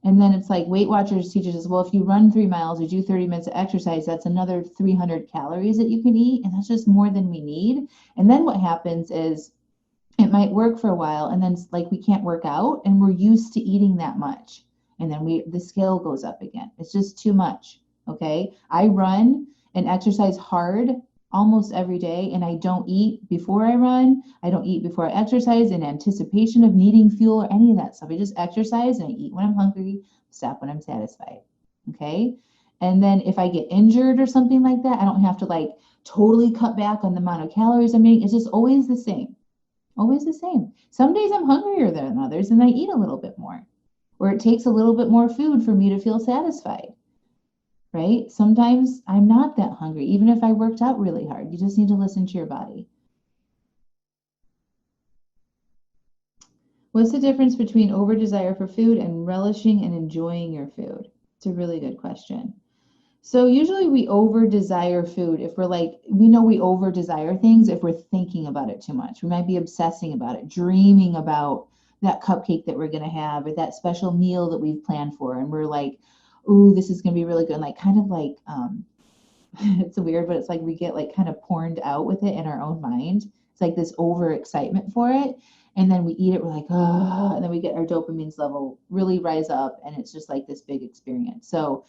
And then it's like Weight Watchers teaches us, well, if you run 3 miles or do 30 minutes of exercise, that's another 300 calories that you can eat. And that's just more than we need. And then what happens is it might work for a while and then like we can't work out and we're used to eating that much. And then the scale goes up again. It's just too much. Okay. I run and exercise hard almost every day, and I don't eat before I run. I don't eat before I exercise in anticipation of needing fuel or any of that stuff. I just exercise and I eat when I'm hungry, stop when I'm satisfied. Okay. And then if I get injured or something like that, I don't have to like totally cut back on the amount of calories I'm eating. It's just always the same. Always the same. Some days I'm hungrier than others and I eat a little bit more. Or it takes a little bit more food for me to feel satisfied. Right? Sometimes I'm not that hungry, even if I worked out really hard. You just need to listen to your body. What's the difference between over desire for food and relishing and enjoying your food? It's a really good question. So usually we over desire food if we're like, we know we over desire things if we're thinking about it too much. We might be obsessing about it, dreaming about that cupcake that we're going to have or that special meal that we've planned for. And we're like, ooh, this is going to be really good. Like kind of like, it's weird, but it's like we get like kind of porned out with it in our own mind. It's like this over excitement for it. And then we eat it, we're like, oh, and then we get our dopamine's level really rise up. And it's just like this big experience. So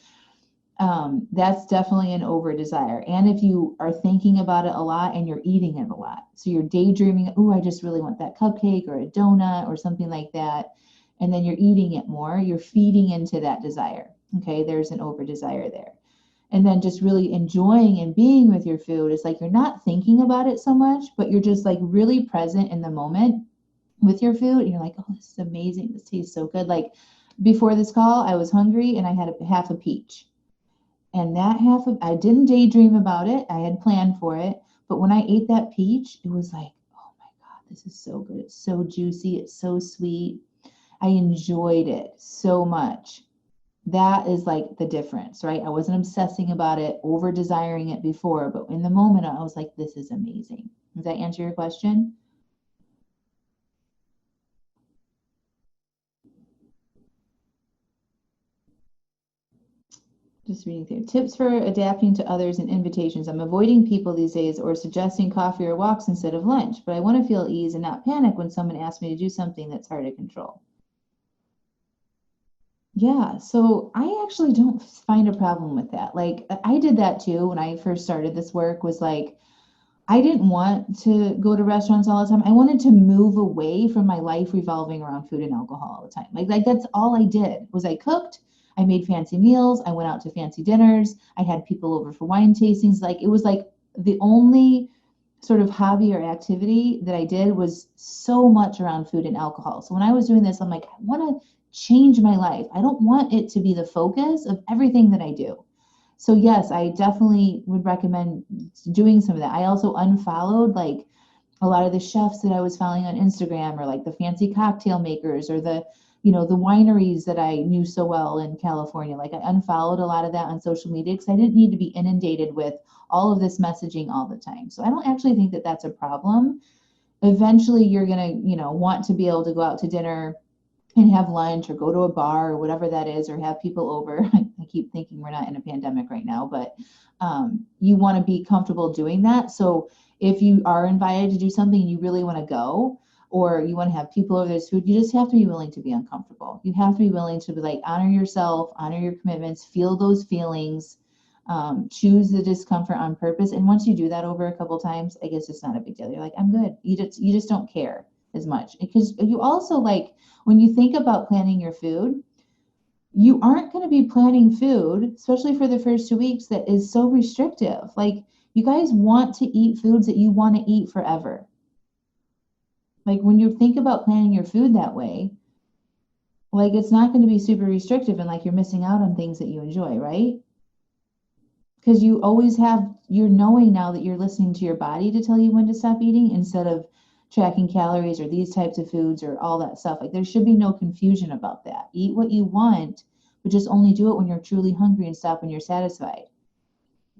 that's definitely an over desire. And if you are thinking about it a lot and you're eating it a lot, so you're daydreaming, oh, I just really want that cupcake or a donut or something like that, and then you're eating it more, you're feeding into that desire. Okay, there's an over desire there. And then just really enjoying and being with your food is like you're not thinking about it so much, but you're just like really present in the moment with your food. And you're like, oh, this is amazing. This tastes so good. Like before this call, I was hungry and I had half a peach. And that I didn't daydream about it. I had planned for it. But when I ate that peach, it was like, oh my God, this is so good. It's so juicy. It's so sweet. I enjoyed it so much. That is like the difference, right? I wasn't obsessing about it, over desiring it before, but in the moment, I was like, this is amazing. Does that answer your question? Just reading through. Tips for adapting to others and invitations. I'm avoiding people these days or suggesting coffee or walks instead of lunch, but I want to feel ease and not panic when someone asks me to do something that's hard to control. Yeah, so I actually don't find a problem with that. Like I did that too when I first started this work was like I didn't want to go to restaurants all the time. I wanted to move away from my life revolving around food and alcohol all the time. Like that's all I did was I cooked, I made fancy meals, I went out to fancy dinners, I had people over for wine tastings. Like it was like the only sort of hobby or activity that I did was so much around food and alcohol. So when I was doing this, I'm like, I want to change my life. I don't want it to be the focus of everything that I do. So yes, I definitely would recommend doing some of that. I also unfollowed like a lot of the chefs that I was following on Instagram or like the fancy cocktail makers or the wineries that I knew so well in California. Like I unfollowed a lot of that on social media because I didn't need to be inundated with all of this messaging all the time. So I don't actually think that that's a problem. Eventually you're going to, want to be able to go out to dinner and have lunch or go to a bar or whatever that is or have people over. I keep thinking we're not in a pandemic right now, but you want to be comfortable doing that. So if you are invited to do something and you really want to go or you want to have people over this food, you just have to be willing to be uncomfortable. You have to be willing to be like honor yourself, honor your commitments, feel those feelings, choose the discomfort on purpose. And once you do that over a couple times, I guess it's not a big deal. You're like, I'm good. You just don't care as much because you also like when you think about planning your food, you aren't going to be planning food, especially for the first 2 weeks, that is so restrictive. Like, you guys want to eat foods that you want to eat forever. Like, when you think about planning your food that way, like, it's not going to be super restrictive and like you're missing out on things that you enjoy, right? Because you always you're knowing now that you're listening to your body to tell you when to stop eating instead of tracking calories or these types of foods or all that stuff. Like there should be no confusion about that. Eat what you want, but just only do it when you're truly hungry and stop when you're satisfied.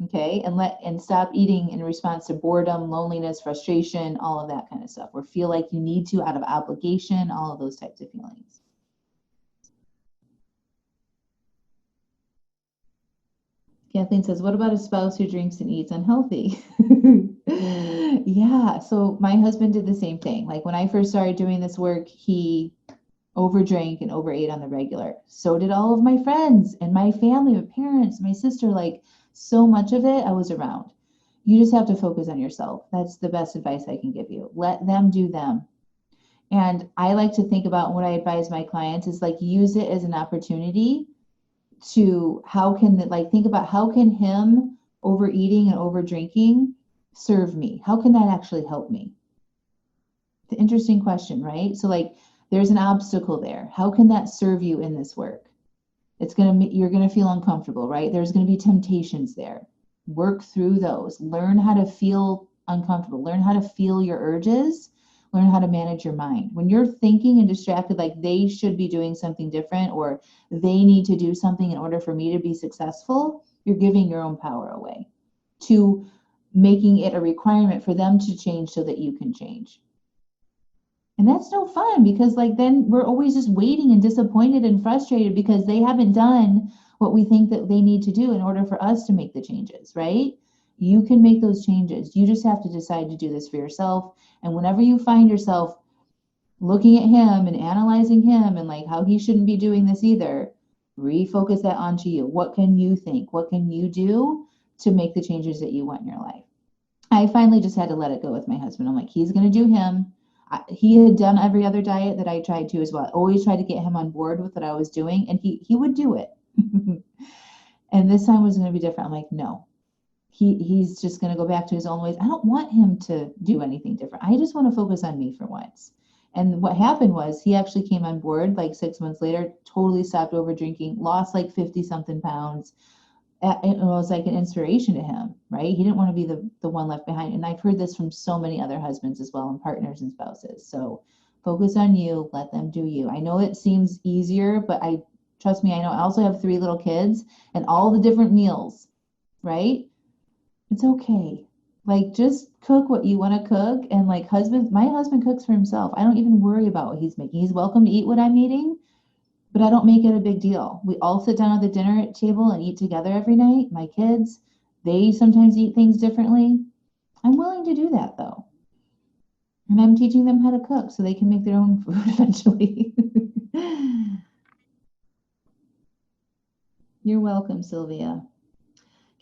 Okay. And stop eating in response to boredom, loneliness, frustration, all of that kind of stuff, or feel like you need to out of obligation, all of those types of feelings. Kathleen says, what about a spouse who drinks and eats unhealthy? Yeah, so my husband did the same thing. Like when I first started doing this work, he overdrank and overate on the regular. So did all of my friends and my family, my parents, my sister. Like so much of it, I was around. You just have to focus on yourself. That's the best advice I can give you. Let them do them. And I like to think about what I advise my clients is like use it as an opportunity to how can that like think about how can him overeating and over drinking serve me? How can that actually help me? The interesting question, right? So like there's an obstacle there. How can that serve you in this work? You're gonna feel uncomfortable, right? There's gonna be temptations there. Work through those. Learn how to feel uncomfortable. Learn how to feel your urges. Learn how to manage your mind. When you're thinking and distracted, like they should be doing something different or they need to do something in order for me to be successful, you're giving your own power away to making it a requirement for them to change so that you can change. And that's no fun because like then we're always just waiting and disappointed and frustrated because they haven't done what we think that they need to do in order for us to make the changes, right? You can make those changes. You just have to decide to do this for yourself. And whenever you find yourself looking at him and analyzing him and like how he shouldn't be doing this either, refocus that onto you. What can you think? What can you do to make the changes that you want in your life? I finally just had to let it go with my husband. I'm like, he's going to do him. He had done every other diet that I tried to as well. I always tried to get him on board with what I was doing, and he would do it. And this time was going to be different. I'm like, no, he's just going to go back to his own ways. I don't want him to do anything different. I just want to focus on me for once. And what happened was he actually came on board like 6 months later, totally stopped over drinking, lost like 50 something pounds, it was like an inspiration to him, right? He didn't want to be the one left behind. And I've heard this from so many other husbands as well, and partners and spouses. So focus on you, let them do you. I know it seems easier, but trust me, I know I also have 3 little kids and all the different meals, right? It's okay. Like just cook what you want to cook. And like my husband cooks for himself. I don't even worry about what he's making. He's welcome to eat what I'm eating, but I don't make it a big deal. We all sit down at the dinner table and eat together every night. My kids, they sometimes eat things differently. I'm willing to do that though. And I'm teaching them how to cook so they can make their own food eventually. You're welcome, Sylvia.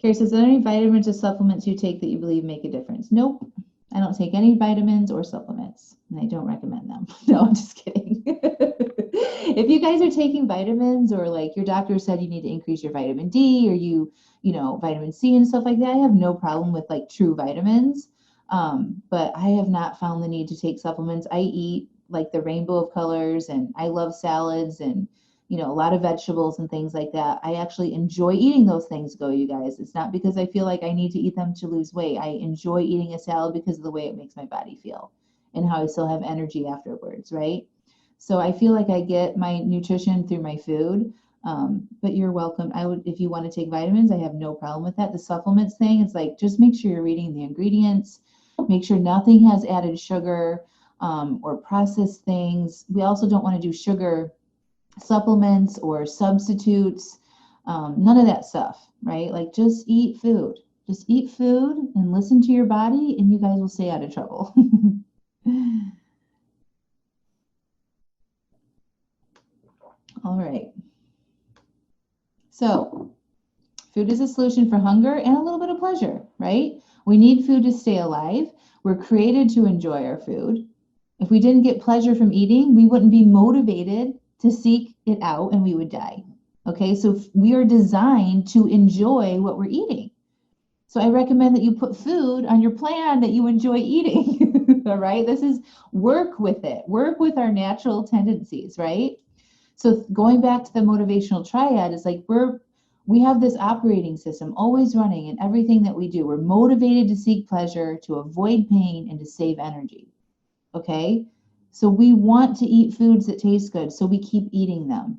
Carrie says, are there any vitamins or supplements you take that you believe make a difference? Nope. I don't take any vitamins or supplements, and I don't recommend them. No, I'm just kidding. If you guys are taking vitamins, or like your doctor said you need to increase your vitamin D, or vitamin C and stuff like that, I have no problem with like true vitamins. But I have not found the need to take supplements. I eat like the rainbow of colors, and I love salads and a lot of vegetables and things like that. I actually enjoy eating those things, you guys. It's not because I feel like I need to eat them to lose weight. I enjoy eating a salad because of the way it makes my body feel and how I still have energy afterwards, right? So I feel like I get my nutrition through my food. But you're welcome. If you want to take vitamins, I have no problem with that. The supplements thing, it's like, just make sure you're reading the ingredients, make sure nothing has added sugar or processed things. We also don't want to do sugar supplements or substitutes, none of that stuff, right? Like, just eat food. Just eat food and listen to your body, and you guys will stay out of trouble. All right. So, food is a solution for hunger and a little bit of pleasure, right? We need food to stay alive. We're created to enjoy our food. If we didn't get pleasure from eating, we wouldn't be motivated to seek it out, and we would die. Okay, so we are designed to enjoy what we're eating. So I recommend that you put food on your plan that you enjoy eating. All right, this is work with it. Work with our natural tendencies, right? So going back to the motivational triad, is like we have this operating system always running in everything that we do. We're motivated to seek pleasure, to avoid pain, and to save energy. Okay, so we want to eat foods that taste good, so we keep eating them,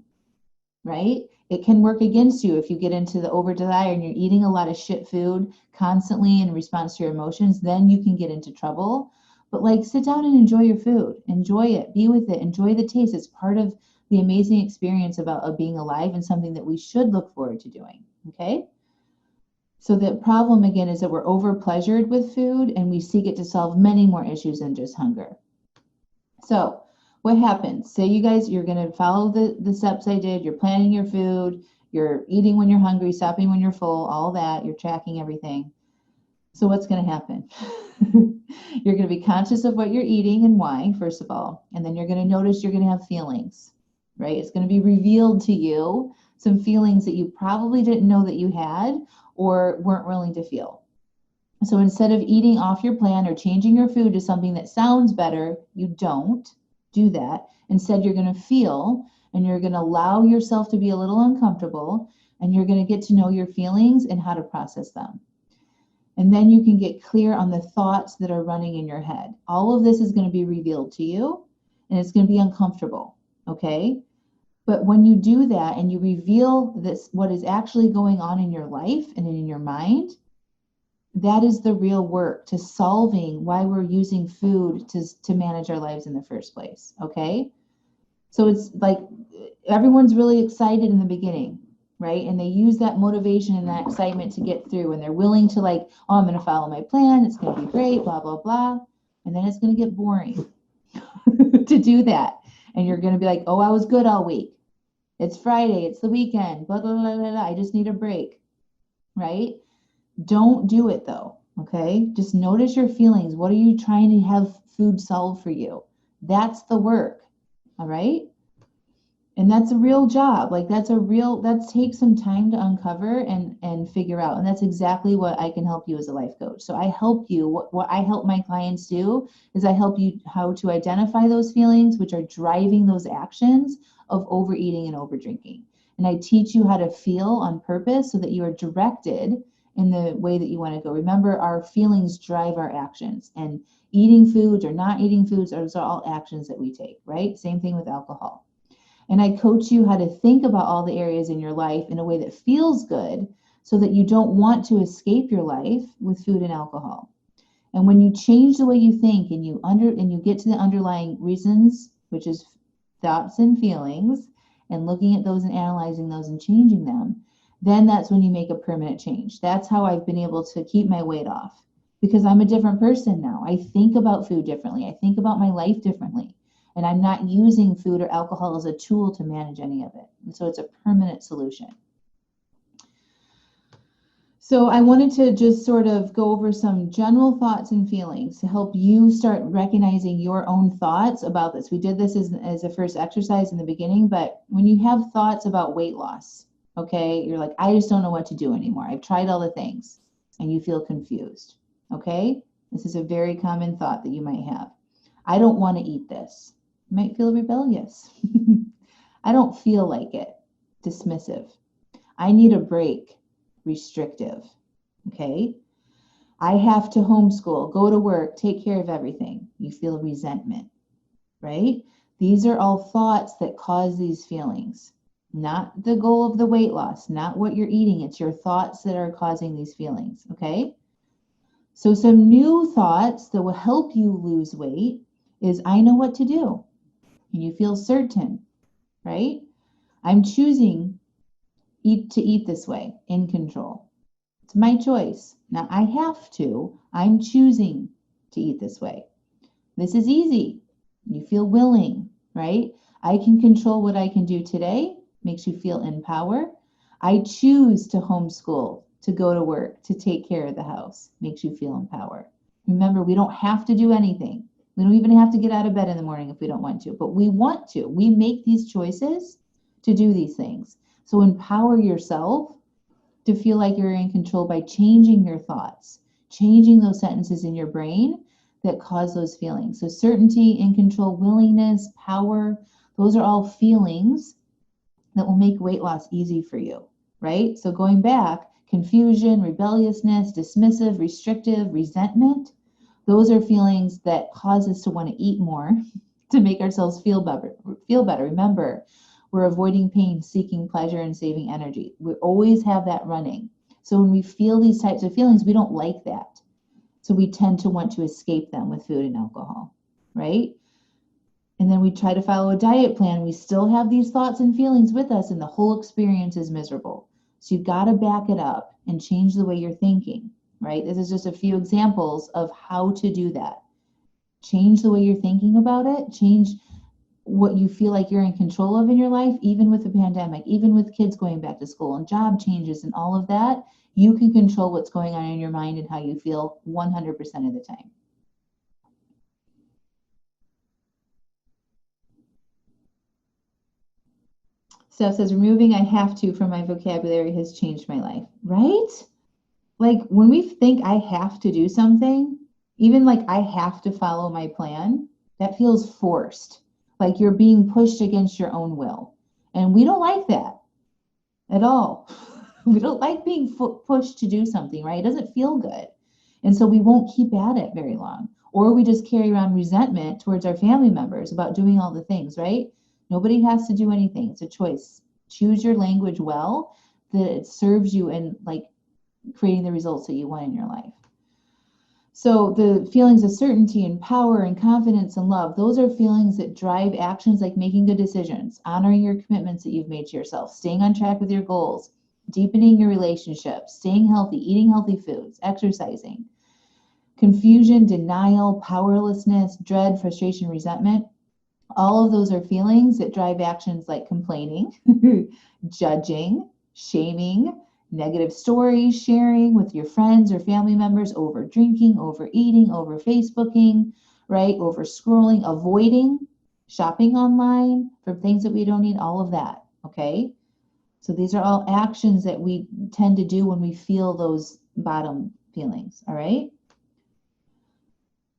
right? It can work against you if you get into the over desire and you're eating a lot of shit food constantly in response to your emotions. Then you can get into trouble. But like, sit down and enjoy your food. Enjoy it. Be with it. Enjoy the taste. It's part of the amazing experience of being alive, and something that we should look forward to doing. Okay? So the problem again is that we're over pleasured with food, and we seek it to solve many more issues than just hunger. So what happens? Say you're going to follow the steps I did. You're planning your food. You're eating when you're hungry, stopping when you're full, all that. You're tracking everything. So what's going to happen? You're going to be conscious of what you're eating and why, first of all. And then you're going to notice you're going to have feelings, right? It's going to be revealed to you some feelings that you probably didn't know that you had or weren't willing to feel. So instead of eating off your plan or changing your food to something that sounds better, you don't do that. Instead, you're going to feel, and you're going to allow yourself to be a little uncomfortable, and you're going to get to know your feelings and how to process them. And then you can get clear on the thoughts that are running in your head. All of this is going to be revealed to you, and it's going to be uncomfortable, okay? But when you do that and you reveal this, what is actually going on in your life and in your mind, that is the real work to solving why we're using food to manage our lives in the first place, okay? So it's like everyone's really excited in the beginning, right? And they use that motivation and that excitement to get through, and they're willing to like, oh, I'm going to follow my plan. It's going to be great, blah, blah, blah. And then it's going to get boring to do that. And you're going to be like, oh, I was good all week. It's Friday. It's the weekend. Blah, blah, blah, blah, blah. I just need a break, right? Don't do it though, okay? Just notice your feelings. What are you trying to have food solve for you? That's the work, all right? And that's a real job. Like that takes some time to uncover and figure out. And that's exactly what I can help you as a life coach. So I help you, what I help my clients do is I help you how to identify those feelings, which are driving those actions of overeating and overdrinking. And I teach you how to feel on purpose so that you are directed in the way that you want to go. Remember, our feelings drive our actions, and eating foods or not eating foods, those are all actions that we take, right? Same thing with alcohol. And I coach you how to think about all the areas in your life in a way that feels good so that you don't want to escape your life with food and alcohol. And when you change the way you think and you get to the underlying reasons, which is thoughts and feelings, and looking at those and analyzing those and changing them, then that's when you make a permanent change. That's how I've been able to keep my weight off, because I'm a different person now. I think about food differently. I think about my life differently. And I'm not using food or alcohol as a tool to manage any of it. And so it's a permanent solution. So I wanted to just sort of go over some general thoughts and feelings to help you start recognizing your own thoughts about this. We did this as a first exercise in the beginning, but when you have thoughts about weight loss, okay, you're like, I just don't know what to do anymore. I've tried all the things, and you feel confused, okay? This is a very common thought that you might have. I don't want to eat this. You might feel rebellious. I don't feel like it. Dismissive. I need a break. Restrictive. Okay. I have to homeschool, go to work, take care of everything. You feel resentment, right? These are all thoughts that cause these feelings, not the goal of the weight loss, not what you're eating. It's your thoughts that are causing these feelings. Okay. So some new thoughts that will help you lose weight is I know what to do. And you feel certain, right? I'm choosing to eat this way, in control. It's my choice. Now I have to. I'm choosing to eat this way. This is easy. You feel willing, right? I can control what I can do today. Makes you feel in power. I choose to homeschool, to go to work, to take care of the house. Makes you feel in power. Remember, we don't have to do anything. We don't even have to get out of bed in the morning if we don't want to, but we want to. We make these choices to do these things. So empower yourself to feel like you're in control by changing your thoughts, changing those sentences in your brain that cause those feelings. So certainty, in control, willingness, power, those are all feelings that will make weight loss easy for you, right? So going back, confusion, rebelliousness, dismissive, restrictive, resentment, those are feelings that cause us to want to eat more to make ourselves feel better. Remember, we're avoiding pain, seeking pleasure, and saving energy. We always have that running. So when we feel these types of feelings, we don't like that. So we tend to want to escape them with food and alcohol, right? And then we try to follow a diet plan. We still have these thoughts and feelings with us, and the whole experience is miserable. So you've got to back it up and change the way you're thinking, right? This is just a few examples of how to do that. Change the way you're thinking about it. Change what you feel like you're in control of in your life, even with the pandemic, even with kids going back to school and job changes and all of that. You can control what's going on in your mind and how you feel 100% of the time. Steph says, removing I have to from my vocabulary has changed my life, right? Like when we think I have to do something, even like I have to follow my plan, that feels forced. Like you're being pushed against your own will. And we don't like that at all. We don't like being pushed to do something, right? It doesn't feel good. And so we won't keep at it very long. Or we just carry around resentment towards our family members about doing all the things, right? Nobody has to do anything. It's a choice. Choose your language well, that it serves you in like creating the results that you want in your life. So the feelings of certainty and power and confidence and love, those are feelings that drive actions like making good decisions, honoring your commitments that you've made to yourself, staying on track with your goals, deepening your relationships, staying healthy, eating healthy foods, exercising. Confusion, denial, powerlessness, dread, frustration, resentment, all of those are feelings that drive actions like complaining, judging, shaming, negative stories, sharing with your friends or family members, over drinking, overeating, over Facebooking, right? Over scrolling, avoiding shopping online for things that we don't need, all of that, okay? So these are all actions that we tend to do when we feel those bottom feelings, all right?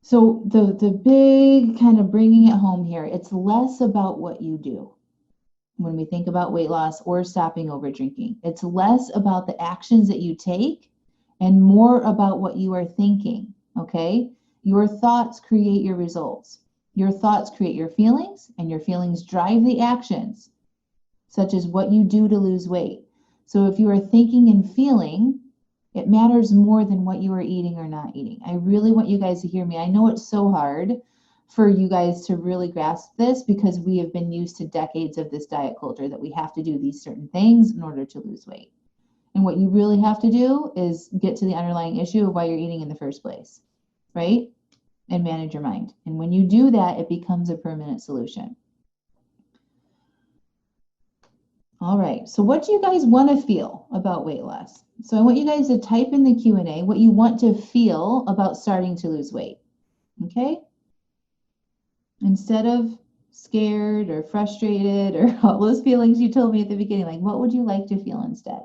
So the big kind of bringing it home here, it's less about what you do when we think about weight loss or stopping over drinking. It's less about the actions that you take and more about what you are thinking, okay? Your thoughts create your results. Your thoughts create your feelings, and your feelings drive the actions, such as what you do to lose weight. So if you are thinking and feeling, it matters more than what you are eating or not eating. I really want you guys to hear me. I know it's so hard for you guys to really grasp this because we have been used to decades of this diet culture that we have to do these certain things in order to lose weight. And what you really have to do is get to the underlying issue of why you're eating in the first place, right? And manage your mind. And when you do that, it becomes a permanent solution. All right. So what do you guys want to feel about weight loss? So I want you guys to type in the Q&A what you want to feel about starting to lose weight. Okay? Instead of scared or frustrated or all those feelings you told me at the beginning, like what would you like to feel instead?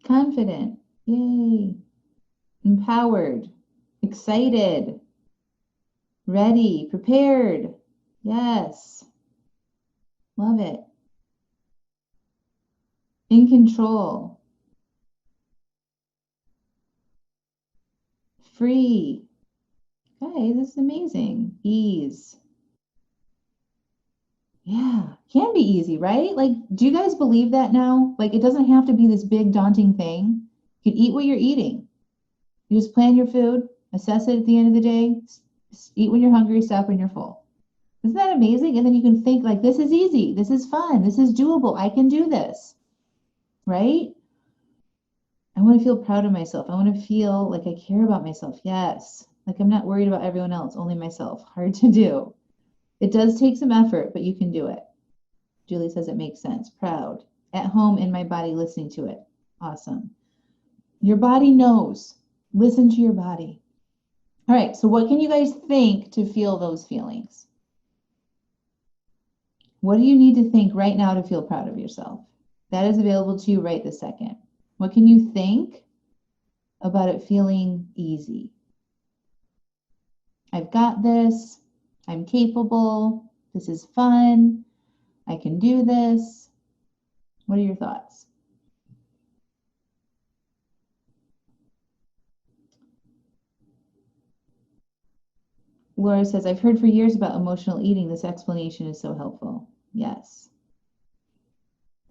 Confident. Yay. Empowered. Excited. Ready. Prepared. Yes. Love it. In control. Free. Okay, this is amazing. Ease. Yeah, can be easy, right? Like, do you guys believe that now? Like, it doesn't have to be this big, daunting thing. You can eat what you're eating. You just plan your food, assess it at the end of the day, eat when you're hungry, stop when you're full. Isn't that amazing? And then you can think, like, this is easy, this is fun, this is doable, I can do this, right? I want to feel proud of myself. I want to feel like I care about myself. Yes. Like I'm not worried about everyone else, only myself. Hard to do. It does take some effort, but you can do it. Julie says it makes sense. Proud. At home in my body listening to it. Awesome. Your body knows. Listen to your body. All right. So, what can you guys think to feel those feelings? What do you need to think right now to feel proud of yourself? That is available to you right this second. What can you think about it feeling easy? I've got this. I'm capable. This is fun. I can do this. What are your thoughts? Laura says, I've heard for years about emotional eating. This explanation is so helpful. Yes.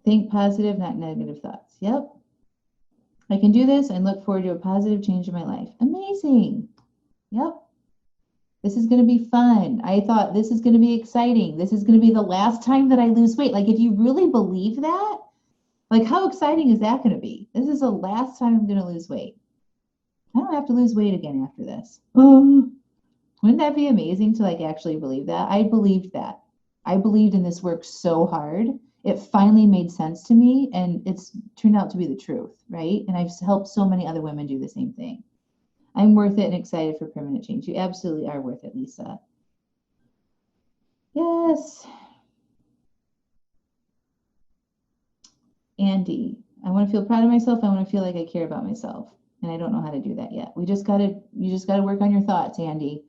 Think positive, not negative thoughts. Yep. I can do this and look forward to a positive change in my life. Amazing. Yep. This is going to be fun. I thought this is going to be exciting. This is going to be the last time that I lose weight. Like, if you really believe that, like, how exciting is that going to be? This is the last time I'm going to lose weight. I don't have to lose weight again after this. Oh, wouldn't that be amazing to like actually believe that? I believed that. I believed in this work so hard. It finally made sense to me and it's turned out to be the truth, right? And I've helped so many other women do the same thing. I'm worth it and excited for permanent change. You absolutely are worth it, Lisa. Yes. Andy, I want to feel proud of myself. I want to feel like I care about myself. And I don't know how to do that yet. You just gotta work on your thoughts, Andy.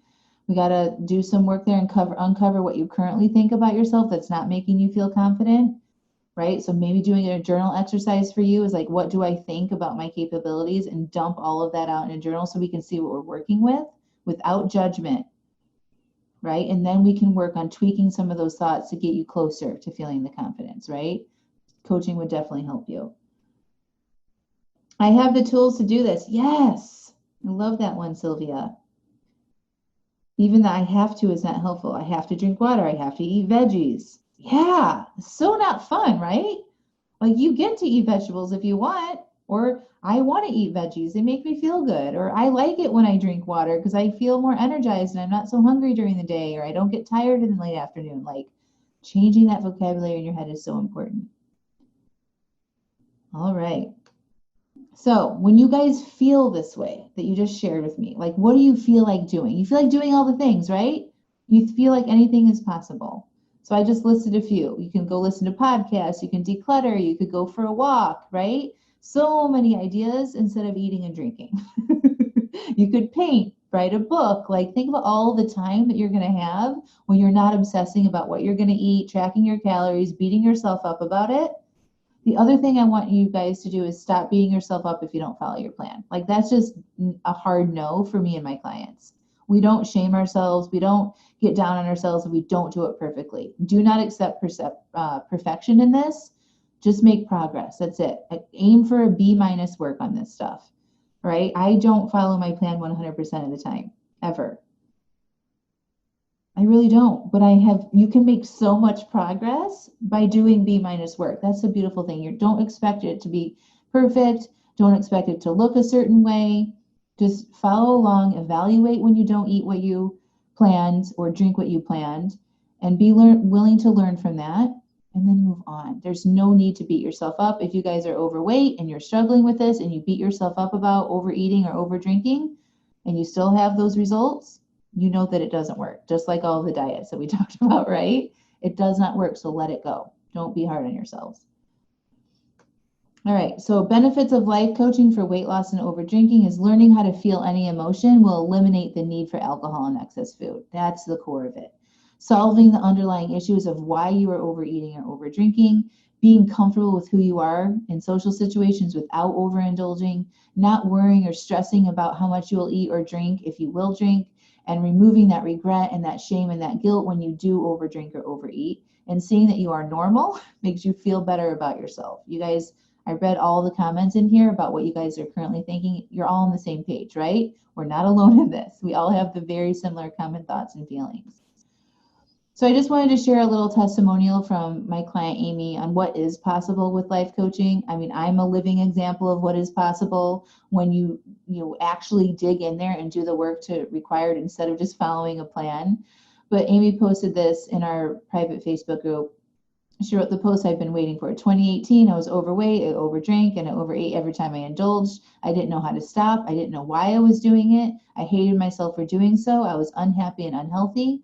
We gotta do some work there and uncover what you currently think about yourself that's not making you feel confident, right? So maybe doing a journal exercise for you is like, what do I think about my capabilities? And dump all of that out in a journal so we can see what we're working with without judgment, right? And then we can work on tweaking some of those thoughts to get you closer to feeling the confidence, right? Coaching would definitely help you. I have the tools to do this. Yes. I love that one, Sylvia. Even the I have to is not helpful. I have to drink water. I have to eat veggies. Yeah. So not fun, right? Like you get to eat vegetables if you want, or I want to eat veggies. They make me feel good. Or I like it when I drink water because I feel more energized and I'm not so hungry during the day, or I don't get tired in the late afternoon. Like changing that vocabulary in your head is so important. All right. So when you guys feel this way that you just shared with me, like what do you feel like doing? You feel like doing all the things, right? You feel like anything is possible. So I just listed a few. You can go listen to podcasts, you can declutter, you could go for a walk, right? So many ideas instead of eating and drinking. You could paint, write a book, like think about all the time that you're going to have when you're not obsessing about what you're going to eat, tracking your calories, beating yourself up about it. The other thing I want you guys to do is stop beating yourself up if you don't follow your plan. Like that's just a hard no for me and my clients. We don't shame ourselves. We don't get down on ourselves if we don't do it perfectly. Do not accept perfection in this. Just make progress. That's it. Aim for a B minus work on this stuff, right? I don't follow my plan 100% of the time, ever. I really don't, but you can make so much progress by doing B minus work. That's the beautiful thing. You don't expect it to be perfect. Don't expect it to look a certain way. Just follow along, evaluate when you don't eat what you planned or drink what you planned, and be willing to learn from that, and then move on. There's no need to beat yourself up. If you guys are overweight and you're struggling with this and you beat yourself up about overeating or over drinking and you still have those results, you know that it doesn't work. Just like all the diets that we talked about, right? It does not work, so let it go. Don't be hard on yourselves. All right, so benefits of life coaching for weight loss and over drinking is learning how to feel any emotion will eliminate the need for alcohol and excess food. That's the core of it. Solving the underlying issues of why you are overeating or over drinking, being comfortable with who you are in social situations without overindulging, not worrying or stressing about how much you will eat or drink if you will drink, and removing that regret and that shame and that guilt when you do overdrink or overeat, and seeing that you are normal makes you feel better about yourself. You guys, I read all the comments in here about what you guys are currently thinking. You're all on the same page, right? We're not alone in this. We all have the very similar common thoughts and feelings. So I just wanted to share a little testimonial from my client Amy on what is possible with life coaching. I mean, I'm a living example of what is possible when you actually dig in there and do the work to required instead of just following a plan. But Amy posted this in our private Facebook group. She wrote the post I've been waiting for. 2018, I was overweight, I overdrank, and I overate every time I indulged. I didn't know how to stop. I didn't know why I was doing it. I hated myself for doing so. I was unhappy and unhealthy.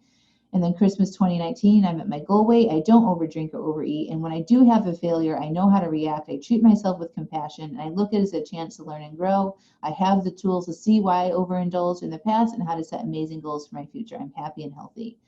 And then Christmas 2019, I'm at my goal weight. I don't overdrink or overeat. And when I do have a failure, I know how to react. I treat myself with compassion. And I look at it as a chance to learn and grow. I have the tools to see why I overindulged in the past and how to set amazing goals for my future. I'm happy and healthy.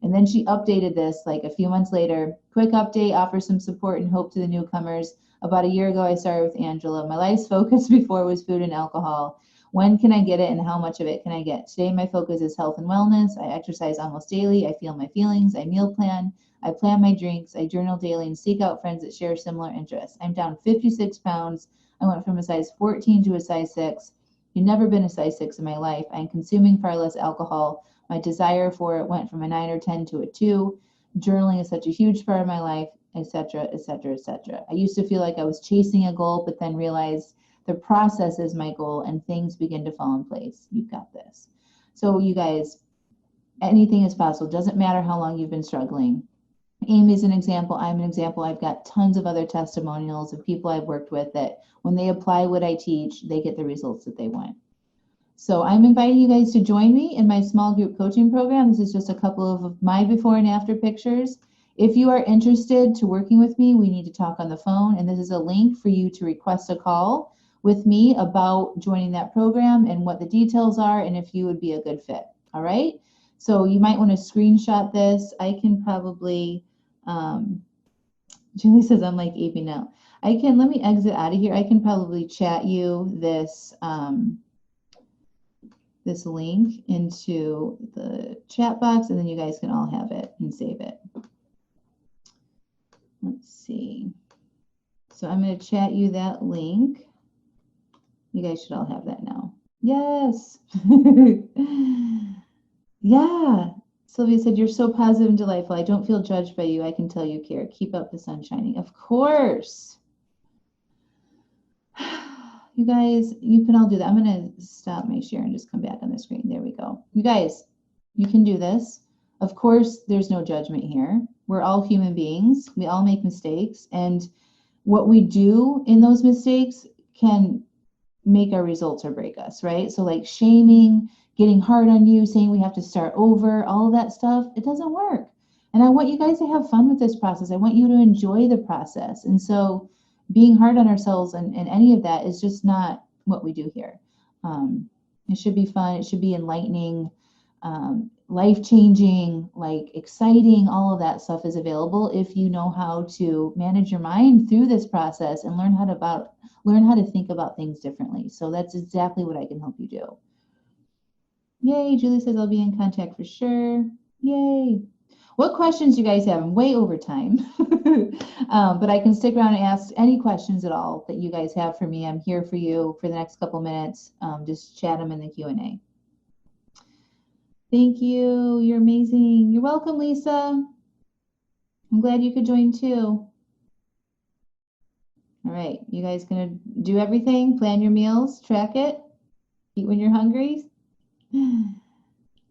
And then she updated this like a few months later. Quick update, offer some support and hope to the newcomers. About a year ago, I started with Angela. My life's focus before was food and alcohol. When can I get it and how much of it can I get? Today, my focus is health and wellness. I exercise almost daily. I feel my feelings. I meal plan. I plan my drinks. I journal daily and seek out friends that share similar interests. I'm down 56 pounds. I went from a size 14 to a size 6. I've never been a size 6 in my life. I'm consuming far less alcohol. My desire for it went from a 9 or 10 to a 2. Journaling is such a huge part of my life, etc., etc., etc. I used to feel like I was chasing a goal, but then realized the process is my goal and things begin to fall in place. You've got this. So you guys, anything is possible. Doesn't matter how long you've been struggling. Amy's an example. I'm an example. I've got tons of other testimonials of people I've worked with that when they apply what I teach, they get the results that they want. So I'm inviting you guys to join me in my small group coaching program. This is just a couple of my before and after pictures. If you are interested to working with me, we need to talk on the phone. And this is a link for you to request a call with me about joining that program and what the details are and if you would be a good fit. All right. So you might want to screenshot this. I can probably, Julie says I'm like Amy now. Let me exit out of here. I can probably chat you this, this link into the chat box and then you guys can all have it and save it. Let's see. So I'm going to chat you that link. You guys should all have that now. Yes. Yeah. Sylvia said, you're so positive and delightful. I don't feel judged by you. I can tell you care. Keep up the sun shining. Of course. You guys, you can all do that. I'm going to stop my share and just come back on the screen. There we go. You guys, you can do this. Of course, there's no judgment here. We're all human beings. We all make mistakes. And what we do in those mistakes can make our results or break us, right? So like shaming, getting hard on you, saying we have to start over, all of that stuff, it doesn't work. And I want you guys to have fun with this process. I want you to enjoy the process. And so being hard on ourselves and any of that is just not what we do here. It should be fun. It should be enlightening, life-changing, like exciting. All of that stuff is available if you know how to manage your mind through this process and learn how to think about things differently. So that's exactly what I can help you do. Yay, Julie says I'll be in contact for sure. Yay. What questions do you guys have? I'm way over time, but I can stick around and ask any questions at all that you guys have for me. I'm here for you for the next couple minutes. Just chat them in the Q&A. Thank you. You're amazing. You're welcome, Lisa. I'm glad you could join too. All right, you guys gonna do everything? Plan your meals, track it, eat when you're hungry?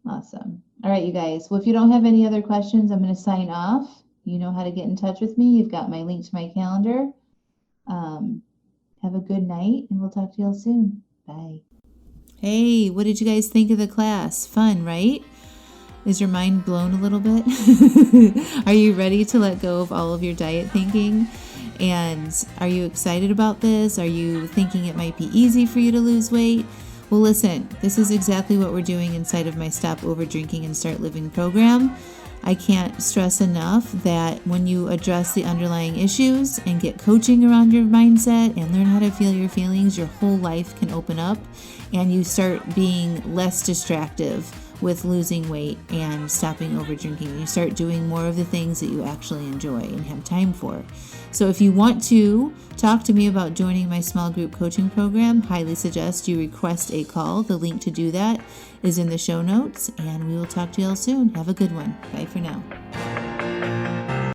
Awesome. All right, you guys. Well, if you don't have any other questions, I'm going to sign off. You know how to get in touch with me. You've got my link to my calendar. Have a good night, and we'll talk to you all soon. Bye. Hey, what did you guys think of the class? Fun, right? Is your mind blown a little bit? Are you ready to let go of all of your diet thinking? And are you excited about this? Are you thinking it might be easy for you to lose weight? Well, listen, this is exactly what we're doing inside of my Stop Over Drinking and Start Living program. I can't stress enough that when you address the underlying issues and get coaching around your mindset and learn how to feel your feelings, your whole life can open up and you start being less distractive with losing weight and stopping over drinking. You start doing more of the things that you actually enjoy and have time for. So if you want to talk to me about joining my small group coaching program, highly suggest you request a call. The link to do that is in the show notes, and we will talk to you all soon. Have a good one. Bye for now.